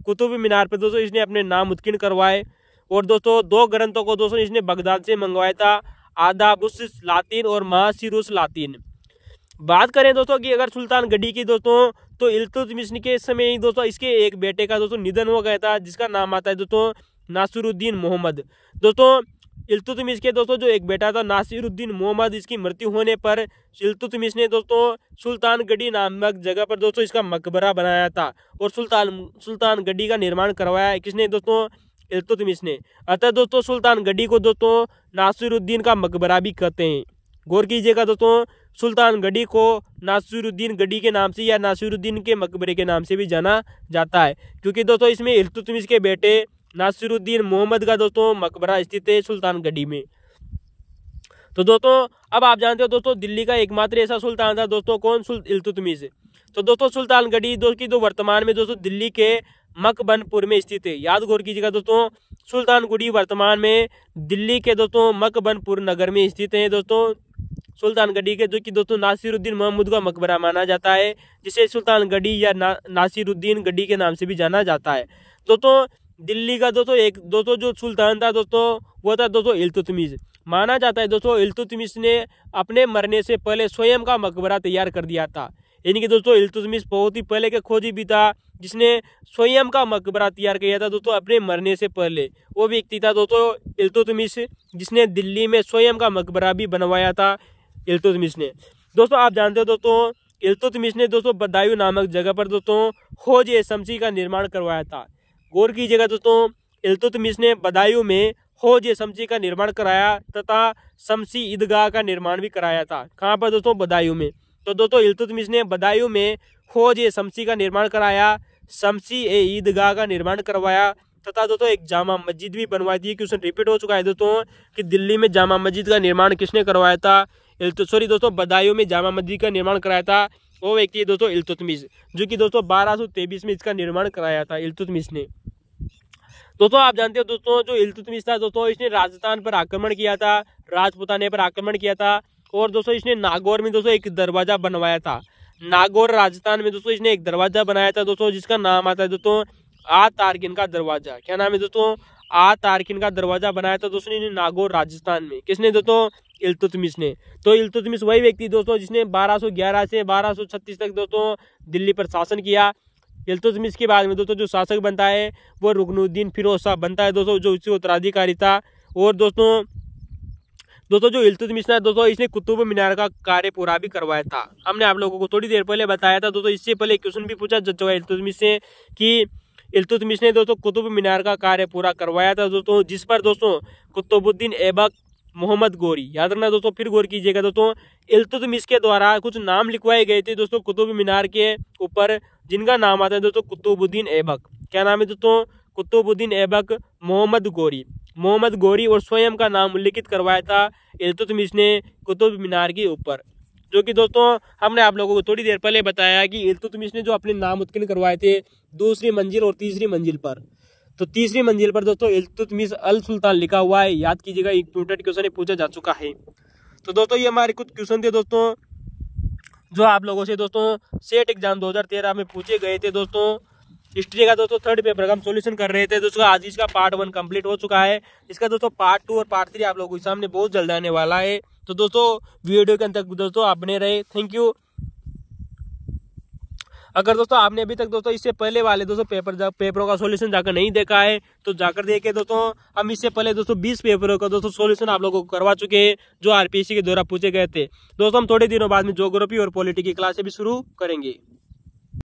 A: कुतुब मीनार पर दोस्तों इसने अपने नाम मुतकिन करवाए। और दोस्तों 2 ग्रंथों को दोस्तों इसने बगदाद से मंगवाया था, आदाबुस लातीन और महासिरुस लातीन। बात करें दोस्तों कि अगर सुल्तानगढ़ी की दोस्तों तो इल्तुतमिश के समय ही दोस्तों इसके एक बेटे का दोस्तों निधन हो गया था जिसका नाम आता है दोस्तों नासिरुद्दीन मोहम्मद। दोस्तों इल्तुतमिश के दोस्तों जो एक बेटा था नासिरुद्दीन मोहम्मद, इसकी मृत्यु होने पर इल्तुतमिश ने दोस्तों सुल्तानगढ़ी नामक जगह पर दोस्तों इसका मकबरा बनाया था और सुल्तानगढ़ी का निर्माण करवाया किसने दोस्तों, इल्तुतमिश ने। अतः दोस्तों सुल्तानगढ़ी को दोस्तों नासिरुद्दीन का मकबरा भी कहते हैं। गौर कीजिएगा दोस्तों सुल्तानगढ़ी को नासिरुद्दीन गढ़ी के नाम से या नासिरुद्दीन के मकबरे के नाम से भी जाना जाता है, क्योंकि दोस्तों इसमें इल्तुतमिश के बेटे नासिरुद्दीन मोहम्मद का दोस्तों मकबरा स्थित है सुल्तानगढ़ी में। तो दोस्तों अब आप जानते हो दोस्तों दिल्ली का एकमात्र ऐसा सुल्तान था दोस्तों कौन, इल्तुतमिश। तो दोस्तों सुल्तानगढ़ी दोस्तों वर्तमान में दोस्तों दिल्ली के मकबनपुर में स्थित है। याद गौर कीजिएगा दोस्तों सुल्तानगढ़ी वर्तमान में दिल्ली के दोस्तों मकबनपुर नगर में स्थित है दोस्तों। सुल्तानगढ़ी के, जो कि दोस्तों नासिरुद्दीन महमूद का मकबरा माना जाता है, जिसे सुल्तानगढ़ी या नासिरुद्दीन गढ़ी के नाम से भी जाना जाता है। दोस्तों दिल्ली का दोस्तों जो सुल्तान था दोस्तों, वो था दोस्तों इल्तुतमिश। माना जाता है दोस्तों इल्तुतमिश ने अपने मरने से पहले स्वयं का मकबरा तैयार कर दिया था। यानी कि दोस्तों इल्तुतमिश बहुत ही पहले के खोजी भी था, जिसने स्वयं का मकबरा तैयार किया था दोस्तों अपने मरने से पहले। वो व्यक्ति था दोस्तों इल्तुतमिश, जिसने दिल्ली में स्वयं का मकबरा भी बनवाया था इल्तुतमिश ने। दोस्तों आप जानते हो दोस्तों इल्तुतमिश ने दोस्तों बदायूं नामक जगह पर दोस्तों हौज-ए-शमसी का निर्माण करवाया था। गौर कीजिएगा दोस्तों, इल्तुतमिश ने बदायूं में हौज-ए-शमसी का निर्माण कराया तथा शमसी ईदगाह का निर्माण भी कराया था। कहाँ पर दोस्तों? बदायूं में। तो दोस्तों इल्तुतमिश ने बदायूं में हौज-ए-शमसी का निर्माण कराया, शमसी ईदगाह का निर्माण करवाया तथा दोस्तों एक जामा मस्जिद भी बनवाई थी। क्वेश्चन रिपीट हो चुका है दोस्तों कि दिल्ली में जामा मस्जिद का निर्माण किसने करवाया था? दोस्तों बदायूं में जामा मस्जिद का निर्माण कराया था वो व्यक्ति दोस्तों इल्तुतमिश, जो कि दोस्तों 1223 में इसका निर्माण कराया था इल्तुतमिश ने। दोस्तों आप जानते हो दोस्तों जो इल्तुतमिश था दोस्तों, इसने राजस्थान पर आक्रमण किया था, राजपूताने पर आक्रमण किया था, और दोस्तों इसने नागौर में दोस्तों एक दरवाजा बनवाया था। नागौर राजस्थान में दोस्तों इसने एक दरवाजा बनाया था दोस्तों, जिसका नाम आता है दोस्तों आ तारकिन का दरवाजा। क्या नाम है दोस्तों? आ तारकिन का दरवाजा बनाया था दोस्तों इसने नागौर राजस्थान में। किसने दोस्तों? इल्तुतमिश ने। तो इल्तुतमिश वही व्यक्ति दोस्तों जिसने 1211 से 1236 तक दोस्तों दिल्ली पर शासन किया। इल्तुतमिश के बाद में दोस्तों जो शासक बनता है वो रुकनुद्दीन फिरोज शाह बनता है दोस्तों, जो उसके उत्तराधिकारी था। और दोस्तों जो इल्तुतमिश था दोस्तों, इसने कुतुब मीनार का कार्य पूरा भी करवाया था। हमने आप लोगों को थोड़ी देर पहले बताया था दोस्तों, इससे पहले क्वेश्चन भी पूछा जा चुका है इल्तुतमिश से कि इल्तुतमिश ने दोस्तों कुतुब मीनार का कार्य पूरा करवाया था दोस्तों, जिस पर दोस्तों कुतुबुद्दीन ऐबक मोहम्मद गोरी, याद रखना दोस्तों, फिर गौर कीजिएगा दोस्तों, इल्तुतमिश के द्वारा कुछ नाम लिखवाए गए थे दोस्तों कुतुब मीनार के ऊपर, जिनका नाम आता है दोस्तों कुतुबुद्दीन ऐबक। क्या नाम है दोस्तों? कुतुबुद्दीन ऐबक मोहम्मद गोरी और स्वयं का नाम उल्लिखित करवाया था इल्तुतमिश ने कुतुब मीनार के ऊपर, जो कि दोस्तों हमने आप लोगों को थोड़ी देर पहले बताया कि इल्तुतमिश ने जो अपने नाम उत्कीर्ण करवाए थे दूसरी मंजिल और तीसरी मंजिल पर। तो तीसरी मंजिल पर दोस्तों इल्तुतमिश अल सुल्तान लिखा हुआ है, याद कीजिएगा, इंपॉर्टेंट क्वेश्चन पूछा जा चुका है। तो दोस्तों ये हमारे कुछ क्वेश्चन थे दोस्तों जो आप लोगों से दोस्तों सेट एग्जाम 2013 में पूछे गए थे दोस्तों। हिस्ट्री का दोस्तों 3rd पेपर का हम सॉल्यूशन कर रहे थे दोस्तों। आज इसका पार्ट 1 कंप्लीट हो चुका है। इसका दोस्तों पार्ट 2 और पार्ट 3 आप लोगों के सामने बहुत जल्द आने वाला है। तो दोस्तों वीडियो के अंत तक दोस्तों आप बने रहे। Thank you. अगर दोस्तों आपने अभी तक दोस्तों इससे पहले वाले दोस्तों पेपरों का सॉल्यूशन जाकर नहीं देखा है तो जाकर देखे दोस्तों। हम इससे पहले दोस्तों 20 पेपरों का दोस्तों सॉल्यूशन आप लोगों को करवा चुके हैं जो आरपीएससी के द्वारा पूछे गए थे दोस्तों। हम थोड़े दिनों बाद में ज्योग्राफी और पॉलिटी की क्लासें भी शुरू करेंगे।